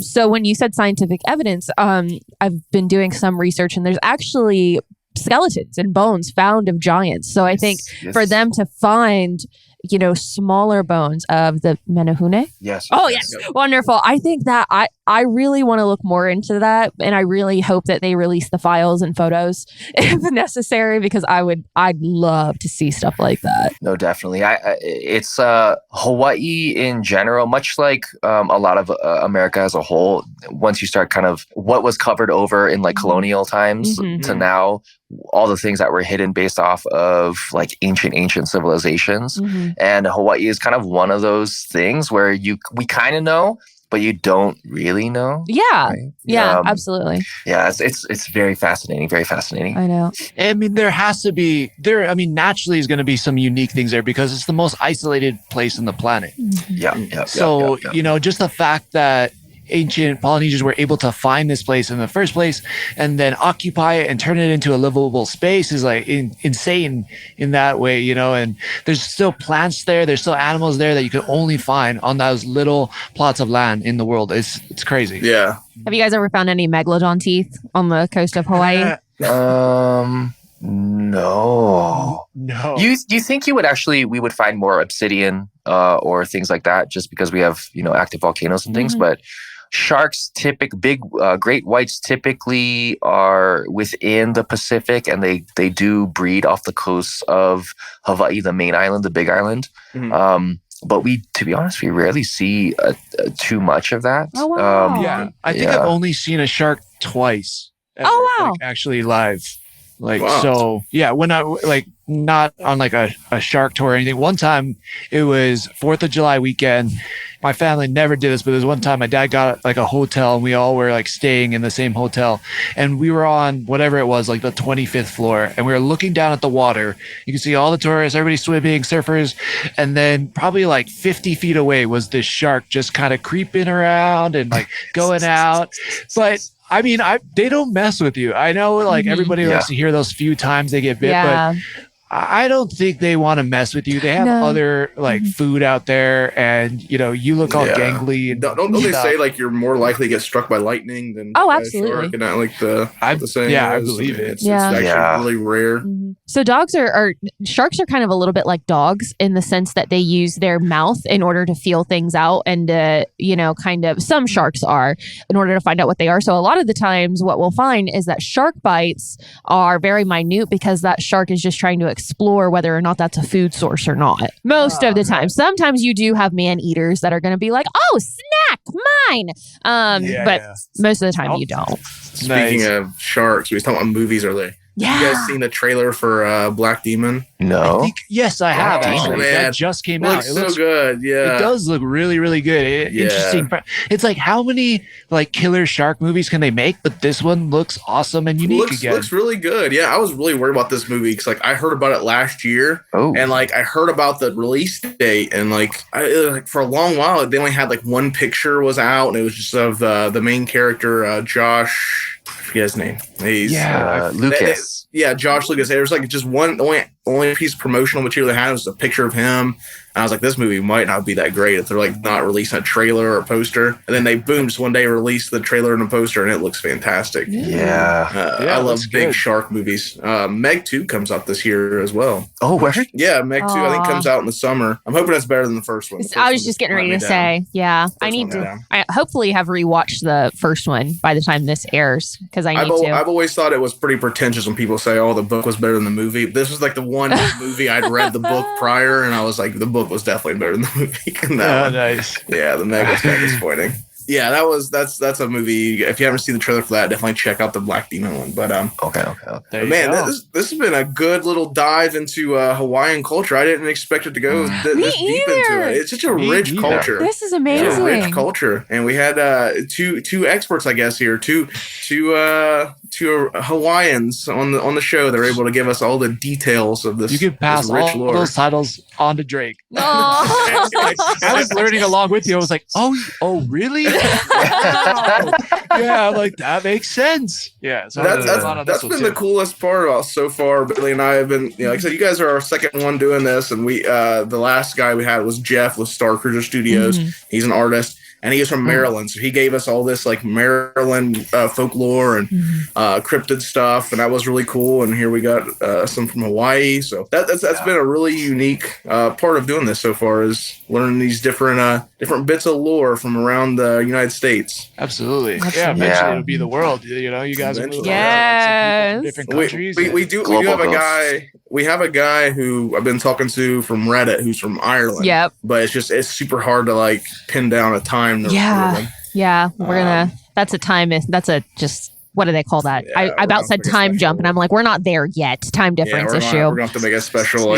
So when you said scientific evidence, I've been doing some research, and there's actually skeletons and bones found of giants. So I think for them to find, smaller bones of the Menehune. Yes. Oh, yes. Yep. Wonderful. I think that I really want to look more into that. And I really hope that they release the files and photos if necessary, because I'd love to see stuff like that. No, definitely. It's Hawaii in general, much like a lot of America as a whole. Once you start kind of what was covered over in like colonial times to now, all the things that were hidden based off of like ancient civilizations. And Hawaii is kind of one of those things where we kind of know, but you don't really know. Yeah. Right? Yeah, absolutely. Yeah, it's very fascinating. Very fascinating. I know. I mean, naturally is going to be some unique things there because it's the most isolated place on the planet. Yeah. So, just the fact that ancient Polynesians were able to find this place in the first place and then occupy it and turn it into a livable space is like insane in that way, and there's still plants there, there's still animals there that you can only find on those little plots of land in the world. It's crazy. Yeah. Have you guys ever found any megalodon teeth on the coast of Hawaii? No. You think we would find more obsidian or things like that just because we have, active volcanoes and things, but sharks, great whites typically are within the Pacific, and they do breed off the coast of Hawaii, the main island, the Big Island. But to be honest, we rarely see too much of that. Oh, wow. I think I've only seen a shark twice. Wow. Actually live. Wow. So yeah, when I not on like a shark tour or anything. One time it was 4th of July weekend. My family never did this, but there was one time my dad got like a hotel and we all were like staying in the same hotel, and we were on whatever it was, like the 25th floor, and we were looking down at the water. You can see all the tourists, everybody swimming, surfers, and then probably like 50 feet away was this shark just kind of creeping around and like going out. But I mean, they don't mess with you. I know like everybody likes to hear those few times they get bit, but I don't think they want to mess with you. They have other like food out there, and you look all gangly. And don't they say like you're more likely to get struck by lightning than absolutely, a shark, and not like the same. Yeah, I believe it. It's actually really rare. So sharks are kind of a little bit like dogs in the sense that they use their mouth in order to feel things out, and kind of some sharks are in order to find out what they are. So a lot of the times, what we'll find is that shark bites are very minute because that shark is just trying to explore whether or not that's a food source or not. Most of the time. Sometimes you do have man eaters that are going to be like, oh, snack, mine. But most of the time you don't. Speaking of sharks, we was talking about movies earlier. Yeah. You guys seen the trailer for Black Demon? No. Yes, I have. Actually, man. that just came out. It looks so good. Yeah, it does look really, really good. Interesting. It's like how many like killer shark movies can they make? But this one looks awesme and unique again. Looks really good. Yeah, I was really worried about this movie because like I heard about it last year, and like I heard about the release date, and like for a long while they only had like one picture was out, and it was just of the main character Josh. I forget his name. He's Lucas. Josh Lucas. There was like just one only piece of promotional material they had was a picture of him. And I was like, this movie might not be that great if they're like not releasing a trailer or a poster. And then they just one day released the trailer and a poster, and it looks fantastic. I love big shark movies. Meg 2 comes out this year as well. Oh, where? Yeah, Meg 2 I think comes out in the summer. I'm hoping that's better than the first one. I was just getting ready to say, I need to. I hopefully have rewatched the first one by the time this airs because I need to. I've always thought it was pretty pretentious when people say, "Oh, the book was better than the movie." This was like the one movie I'd read the book prior, and I was like, the book was definitely better than the movie. Nice. Yeah, the Meg was kind of disappointing. Yeah, that's a movie. If you haven't seen the trailer for that, definitely check out the Black Demon one. But Okay. man, this has been a good little dive into Hawaiian culture. I didn't expect it to go this deep into it. It's such a rich culture. This is amazing. It's a rich culture, and we had two experts, I guess, here, two Hawaiians on the show. They're able to give us all the details of this. You can pass this rich all lore. those titles on to Drake. Oh. I was learning along with you. I was like, oh, really? Wow. Yeah, I'm like, that makes sense. Yeah, so that's been the coolest part about so far. Billy and I have been, like I said, you guys are our second one doing this, and we the last guy we had was Jeff with Star Cruiser Studios. He's an artist. And he is from Maryland, so he gave us all this like Maryland folklore and cryptid stuff, and that was really cool. And here we got some from Hawaii, so that's been a really unique part of doing this so far, is learning these different bits of lore from around the United States. Absolutely, yeah. Eventually, it'll be the world. You know, you guys are moving around, like, some people from different countries. We do have a guy. We have a guy who I've been talking to from Reddit who's from Ireland. Yep. But it's super hard to like pin down a time. Yeah. We're gonna. That's a time. That's a just. What do they call that? I about said time jump, and I'm like, we're not there yet. Time difference issue. We're gonna have to make a special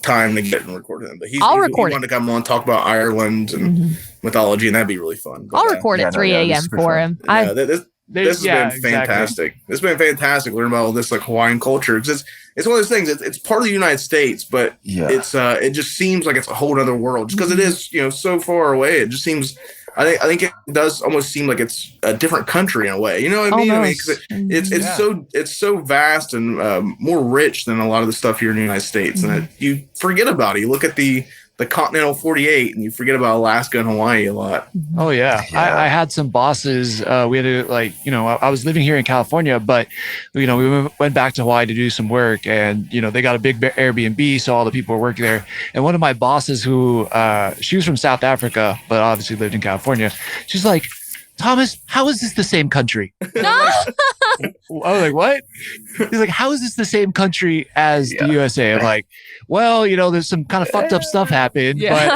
time to get and record him. But I'll record he wanted to come on, talk about Ireland and mythology, and that'd be really fun. But, I'll record at 3 a.m. for him. This has been fantastic. It's been fantastic learning about all this like Hawaiian culture, because it's one of those things. It's part of the United States, but it just seems like it's a whole other world, just because it is so far away. It just seems. I think it does almost seem like it's a different country in a way. You know what I mean? Almost. It's so vast and more rich than a lot of the stuff here in the United States, and you forget about it. You look at the continental 48 and you forget about Alaska and Hawaii a lot. Oh yeah. I had some bosses, we had to I was living here in California, but we went back to Hawaii to do some work, and they got a big Airbnb, so all the people were working there. And one of my bosses who she was from South Africa but obviously lived in California, she's like, Thomas, how is this the same country? I was like, what? He's like, how is this the same country as the USA? I'm like, well, there's some kind of fucked up stuff happened, but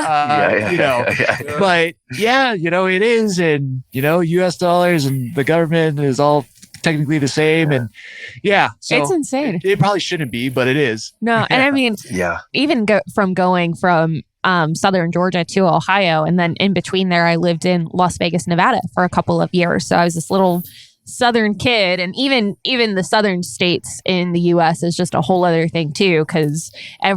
it is. And, US dollars and the government is all technically the same. And so it's insane. It probably shouldn't be, but it is. No. And I mean, even going from southern Georgia to Ohio, and then in between there, I lived in Las Vegas, Nevada for a couple of years. So I was this little southern kid, and even the southern states in the US is just a whole other thing too, because I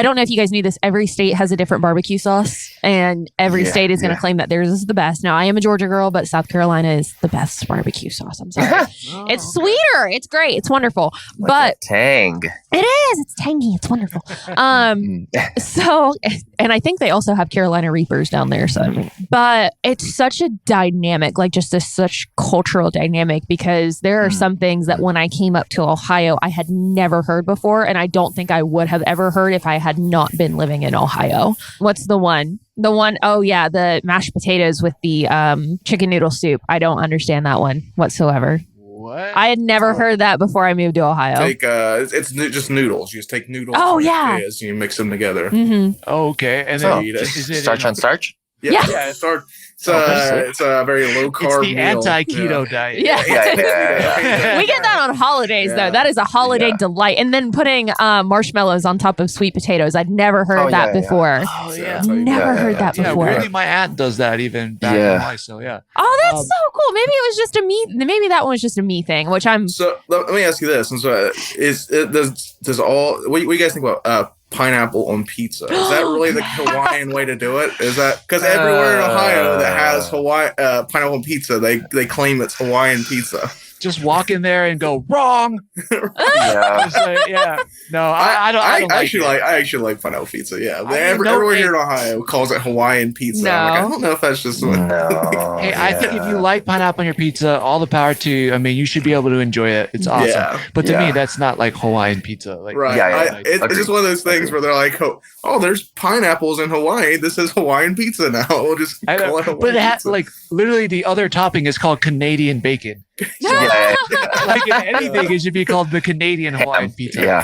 don't know if you guys knew this, every state has a different barbecue sauce, and every state is going to claim that theirs is the best. Now, I am a Georgia girl, but South Carolina is the best barbecue sauce. I'm sorry. It's sweeter, it's great, it's wonderful, but tang. It is, it's tangy, it's wonderful. So, and I think they also have Carolina Reapers down there, but it's such a dynamic, like just such cultural dynamic, because there are some things that when I came up to Ohio, I had never heard before, and I don't think I would have ever heard if I had not been living in Ohio. What's the one? The mashed potatoes with the chicken noodle soup. I don't understand that one whatsoever. What? I had never heard that before I moved to Ohio. It's just noodles. You just take noodles. Oh, and you mix them together. Oh, okay. And then is it starch on starch? Yeah, it's a very low carb. It's the anti-keto diet. Yeah. We get that on holidays though. That is a holiday delight. And then putting marshmallows on top of sweet potatoes. I'd never heard that before. Oh yeah, never heard that before. Weirdly, my aunt does that even back in Hawaii. So Oh, that's so cool. Maybe it was just a me. Maybe that one was just a me thing, which I'm. So let me ask you this: and so does all? What do you guys think about pineapple on pizza? Is that really the Hawaiian way to do it? Is that because everywhere in Ohio that has pineapple on pizza, they claim it's Hawaiian pizza? Just walk in there and go wrong. No, I don't. I actually like pineapple pizza. Yeah, everyone here in Ohio calls it Hawaiian pizza. No. I don't know if that's just. I think if you like pineapple on your pizza, all the power to you. I mean, you should be able to enjoy it. It's awesome. Yeah. But to me, that's not like Hawaiian pizza. Like, right. It's just one of those things where they're like, oh, there's pineapples in Hawaii. This is Hawaiian pizza now. We'll just call it Hawaiian pizza. But it has like literally the other topping is called Canadian bacon. Yeah, Like in anything, it should be called the Canadian Hawaiian pizza. yeah.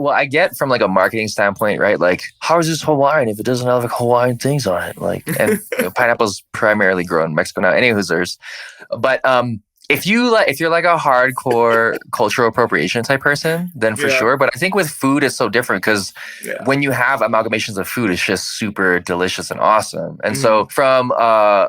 I get from like a marketing standpoint, right? Like, how is this Hawaiian if it doesn't have like Hawaiian things on it? Like, and pineapple's primarily grown in Mexico now. Anywho's, but if you're like a hardcore cultural appropriation type person, then for sure. But I think with food, it's so different because when you have amalgamations of food, it's just super delicious and awesome. And so from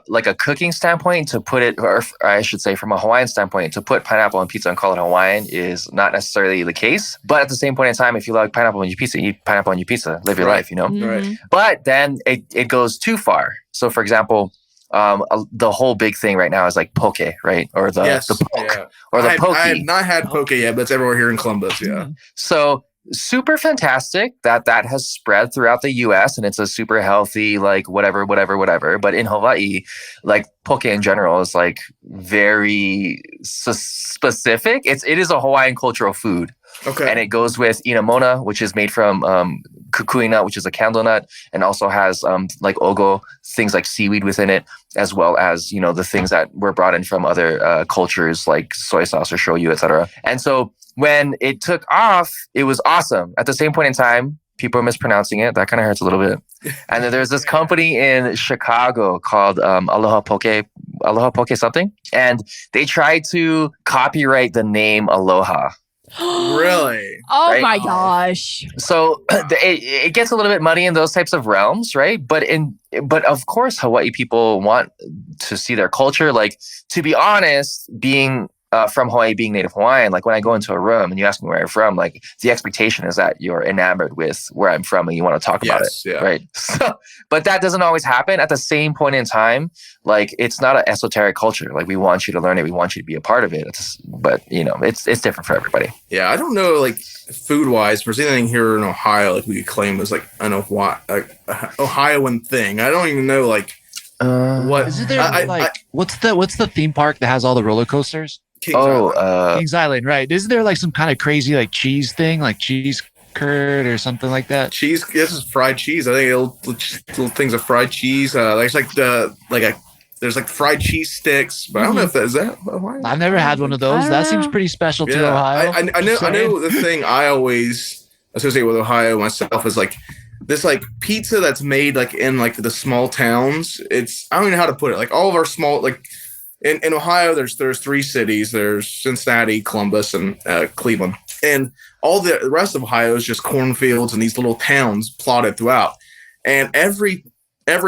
like a cooking standpoint, to put it, or I should say from a Hawaiian standpoint, to put pineapple on pizza and call it Hawaiian is not necessarily the case. But at the same point in time, if you like pineapple on your pizza, eat pineapple on your pizza, live your life, you know? Mhm. But then it goes too far. So for example, the whole big thing right now is like poke, right? Or the poke, or the poke. I have not had poke yet, but it's everywhere here in Columbus. Yeah. So super fantastic that has spread throughout the U.S. and it's a super healthy, like whatever. But in Hawaii, like poke in general is like very specific. It is a Hawaiian cultural food. Okay. And it goes with inamona, which is made from kukui nut, which is a candle nut, and also has like ogo, things like seaweed within it, as well as, you know, the things that were brought in from other cultures like soy sauce or shoyu, etc. And so when it took off, it was awesome. At the same point in time, people are mispronouncing it. That kind of hurts a little bit. And then there's this company in Chicago called Aloha Poke something. And they tried to copyright the name Aloha. Really? Oh Right? my gosh. So it gets a little bit muddy in those types of realms, right? But of course, Hawaii people want to see their culture. Like, to be honest, being from Hawaii, being native Hawaiian, like when I go into a room and you ask me where I'm from, like the expectation is that you're enamored with where I'm from and you want to talk about it, right? So, but that doesn't always happen. At the same point in time, like it's not an esoteric culture. Like we want you to learn it, we want you to be a part of it. But you know, it's different for everybody. Yeah, I don't know, like food wise, if there's anything here in Ohio like we could claim as like an Ohioan thing. I don't even know like what Is there what's the theme park that has all the roller coasters? Kings Island. Kings Island, right? Isn't there like some kind of crazy like cheese thing, like cheese curd or something like that? Cheese. This is fried cheese. I think little things of fried cheese. There's like fried cheese sticks, but I don't know if that is that Ohio? I've never had one of those. That seems pretty special to Ohio. I know the thing I always associate with Ohio myself is like this like pizza that's made like in like the small towns. I don't even know how to put it. Like all of our small like in Ohio, there's 3 cities. There's Cincinnati, Columbus, and Cleveland, and all the rest of Ohio is just cornfields and these little towns plotted throughout. And every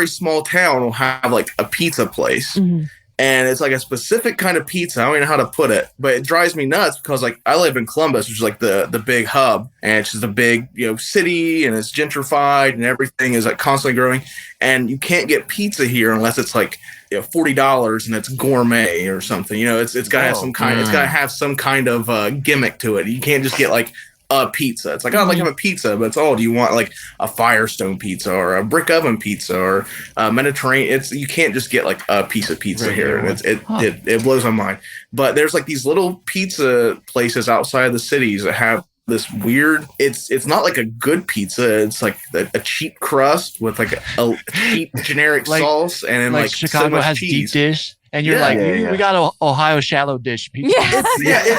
small town will have like a pizza place. Mm-hmm. And it's like a specific kind of pizza. I don't even know how to put it, but it drives me nuts because like I live in Columbus, which is like the big hub, and it's just a big, you know, city, and it's gentrified and everything is like constantly growing. And you can't get pizza here unless it's like, you know, $40 and it's gourmet or something. You know, it's got to have some kind. It's got to have some kind of gimmick to it. You can't just get like a pizza. It's like, oh, I'd like to have a pizza, but it's do you want like a Firestone pizza or a brick oven pizza or Mediterranean? You can't just get like a piece of pizza here. And it blows my mind. But there's like these little pizza places outside the cities that have this weird, it's not like a good pizza. It's like a cheap crust with like a cheap generic sauce, and then like Chicago so much has cheese. deep dish. And you're we got an Ohio shallow dish pizza.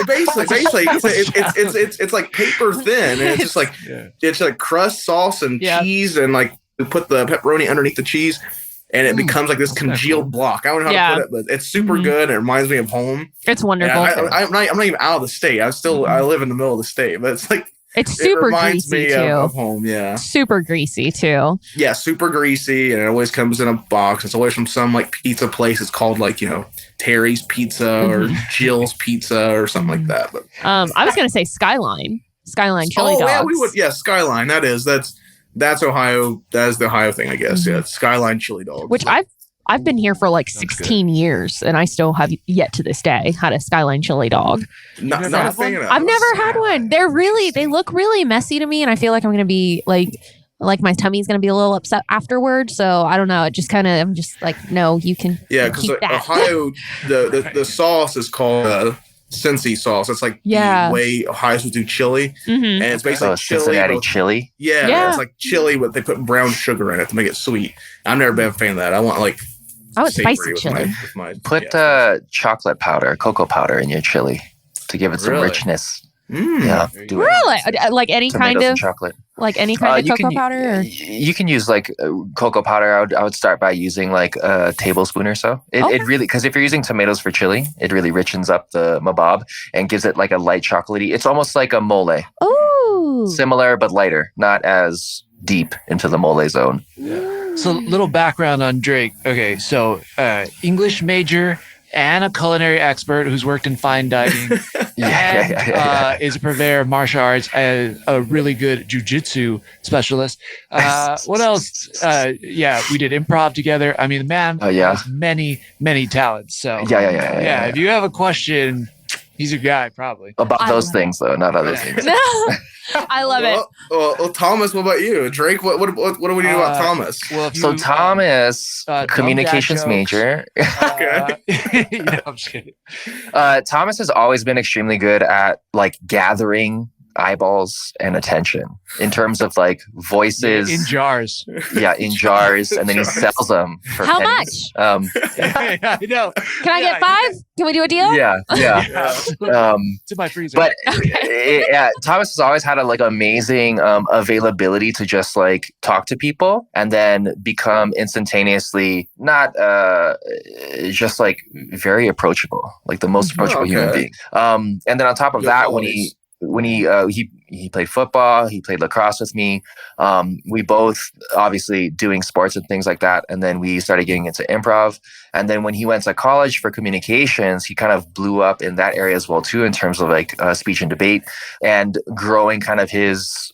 Basically, it's like paper thin, and it's just like it's like crust, sauce, and cheese, and like we put the pepperoni underneath the cheese, and it becomes like this congealed block. I don't know how to put it, but it's super good. And it reminds me of home. It's wonderful. I'm not even out of the state. I live in the middle of the state, but it's like it's super reminds greasy me too. Of home, super greasy too. Yeah, super greasy, and it always comes in a box. It's always from some like pizza place. It's called like, you know, Terry's Pizza or Jill's Pizza or something like that. But I was gonna say Skyline chili dogs. Yeah, we would. Yeah, Skyline. That's Ohio. That's the Ohio thing, I guess. Yeah, Skyline chili dogs. Which I've been here for like 16 years, and I still have yet to this day had a Skyline chili dog. Not a thing. I've never had one. They look really messy to me, and I feel like I'm gonna be like my tummy's gonna be a little upset afterwards. So I don't know. It just I'm just like, no, you can. Yeah, because Ohio, the sauce is called Cincy sauce. It's like the way Ohio's would do chili, and it's basically Cincinnati chili. Yeah, it's like chili, but they put brown sugar in it to make it sweet. I've never been a fan of that. I want like Oh, it's savory spicy with chili. with my Put chocolate powder, cocoa powder in your chili to give it some Really? richness. Mm. Yeah, There you do go. it. Really? Like any Tomatoes kind and of chocolate. cocoa You can powder? Or? you can use like cocoa powder. I would start by using like a tablespoon or so. It really, because if you're using tomatoes for chili, it really richens up the mabob and gives it like a light chocolatey. It's almost like a mole, Ooh. similar but lighter, not as deep into the mole zone. So, little background on Drake. Okay, so English major and a culinary expert who's worked in fine dining, and is a purveyor of martial arts and a really good jujitsu specialist. What else? We did improv together. I mean, the man has many, many talents. So, Yeah. if you have a question, he's your guy, probably. About those things, though, not other things. I love it. Well, Thomas, what about you? Drake, what do we do about Thomas? Well, if So you, Thomas, communications dumb dad major. I'm just kidding. Thomas has always been extremely good at like gathering eyeballs and attention in terms of like voices In jars. in jars, and then he sells them for How pennies. I know. Can I get 5? Can we do a deal? Yeah. It's in my freezer. But Thomas has always had a like amazing availability to just like talk to people and then become instantaneously not just like very approachable, like the most approachable human being. And then on top of that, when he played football, he played lacrosse with me. We both obviously doing sports and things like that. And then we started getting into improv. And then when he went to college for communications, he kind of blew up in that area as well too, in terms of like speech and debate and growing kind of his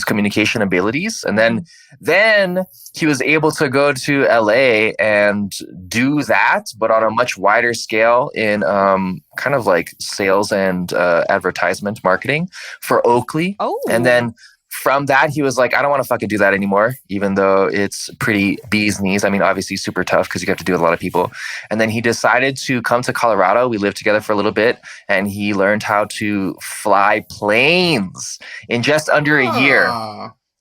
communication abilities. And then he was able to go to LA and do that, but on a much wider scale in kind of like sales and advertisement marketing for Oakley. Oh. And then from that, he was like, I don't want to fucking do that anymore, even though it's pretty bee's knees. I mean, obviously super tough because you have to do with a lot of people. And then he decided to come to Colorado. We lived together for a little bit and he learned how to fly planes in just under a year.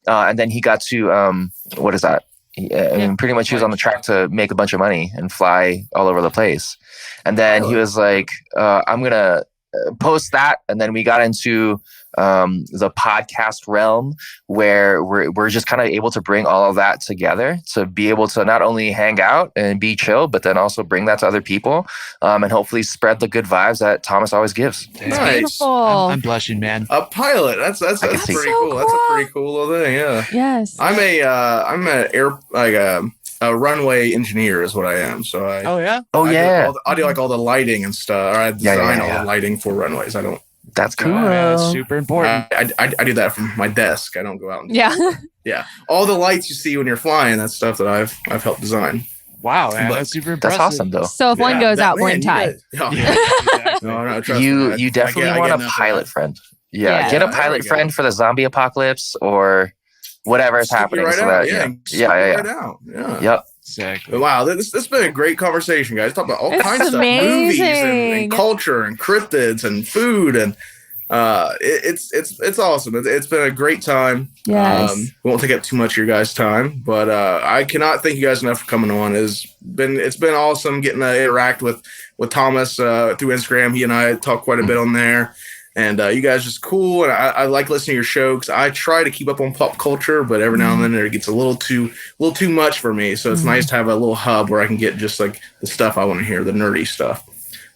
And then he got to, what is that? I mean, pretty much he was on the track to make a bunch of money and fly all over the place. And then he was like, I'm going to post that. And then we got into the podcast realm where we're just kind of able to bring all of that together to be able to not only hang out and be chill, but then also bring that to other people and hopefully spread the good vibes that Thomas always gives. Nice. Beautiful. I'm blushing, man. A pilot. That's pretty so cool. That's a cool. pretty cool little thing. Yeah. Yes. I'm a runway engineer is what I am. So I I do like all the lighting and stuff. Or I design all the lighting for runways. I don't. That's cool. That's super important. I do that from my desk. I don't go out and Yeah. all the lights you see when you're flying, that's stuff that I've helped design. Wow, man, But that's super impressive. That's awesome, though. So if one goes out, one tie. Exactly. No, trust me. You definitely want a pilot friend. Yeah, get a pilot friend for the zombie apocalypse or whatever is happening. Right so out. that, Right out. Yeah. Yep. Exactly. Wow, this has been a great conversation, guys. Talk about all It's kinds of stuff, movies amazing. and culture and cryptids and food, and it's awesome. It's been a great time. Yes. We won't take up too much of your guys' time, but I cannot thank you guys enough for coming on. It's been awesome getting to interact with Thomas through Instagram. He and I talk quite a bit on there. And you guys are just cool, and I like listening to your show because I try to keep up on pop culture, but every now and then it gets a little too much for me. So it's nice to have a little hub where I can get just like the stuff I want to hear, the nerdy stuff.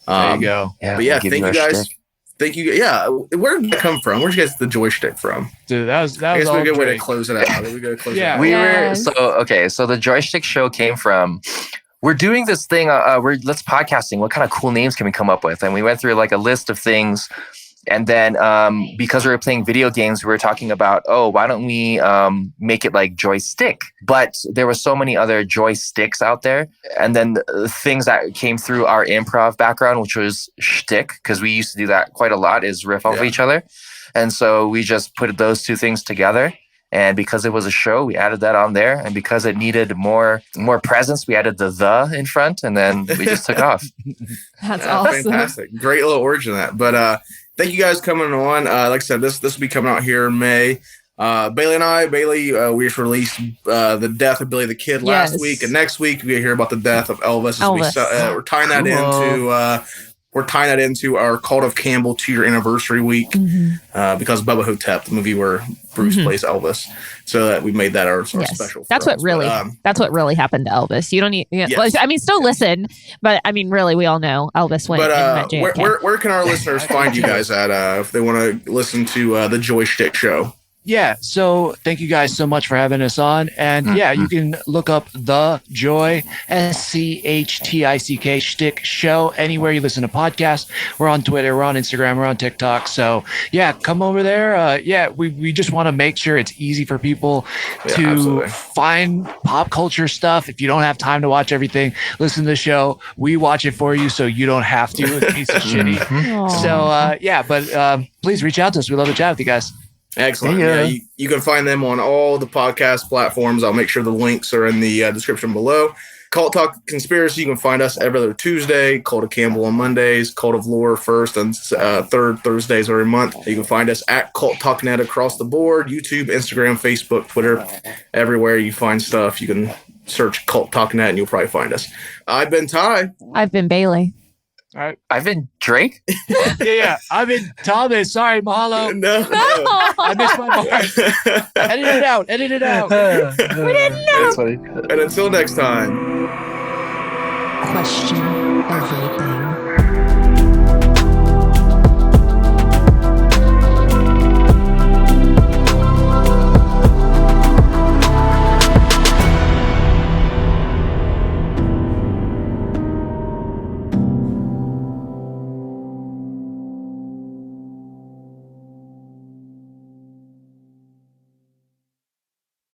There you go. Yeah, But yeah, give thank you you a guys. shtick. Thank you. Yeah, where did that come from? Where'd you guys get the Joy Schtick from? Dude, that was I guess all we're a good way to Drake. close it out. We gotta close Yeah. it out. We were Yes. so the Joy Schtick Show came from. We're doing this thing. Let's podcasting. What kind of cool names can we come up with? And we went through like a list of things. And then because we were playing video games, we were talking about, why don't we make it like joystick? But there were so many other joysticks out there. And then things that came through our improv background, which was shtick, because we used to do that quite a lot, is riff off of each other. And so we just put those two things together. And because it was a show, we added that on there. And because it needed more presence, we added the in front. And then we just took off. That's awesome. Fantastic. Great little origin of that. But thank you guys coming on. Like I said, this will be coming out here in May. Bailey and I, we just released the death of Billy the Kid last week, and next week we hear about the death of Elvis. We're tying that into our Cult of Campbell 2-year anniversary week because Bubba Hotep, the movie where Bruce plays Elvis. So that we made that our special. That's what really happened to Elvis. You don't need. I mean, still listen, but I mean, really, we all know Elvis went. But where can our listeners find you guys at if they want to listen to the Joy Schtick Show? Yeah, so thank you guys so much for having us on. And yeah, you can look up the Joy, SCHTICK Shtick Show anywhere you listen to podcasts. We're on Twitter, we're on Instagram, we're on TikTok. So yeah, come over there. We just want to make sure it's easy for people to find pop culture stuff. If you don't have time to watch everything, listen to the show. We watch it for you so you don't have to. It's a piece of shitty. So please reach out to us. We love to chat with you guys. Excellent. Yeah, you can find them on all the podcast platforms. I'll make sure the links are in the description below. Cult Talk Conspiracy, you can find us every other Tuesday. Cult of Campbell on Mondays. Cult of Lore first and third Thursdays every month. You can find us at Cult Talk Net across the board. YouTube, Instagram, Facebook, Twitter. Everywhere you find stuff, you can search Cult Talk Net and you'll probably find us. I've been Ty. I've been Bailey. All right. I've been Drake. yeah. I've been Thomas. Sorry, mahalo. No. I missed my mark. Edit it out. We didn't know. And until next time. Question everything.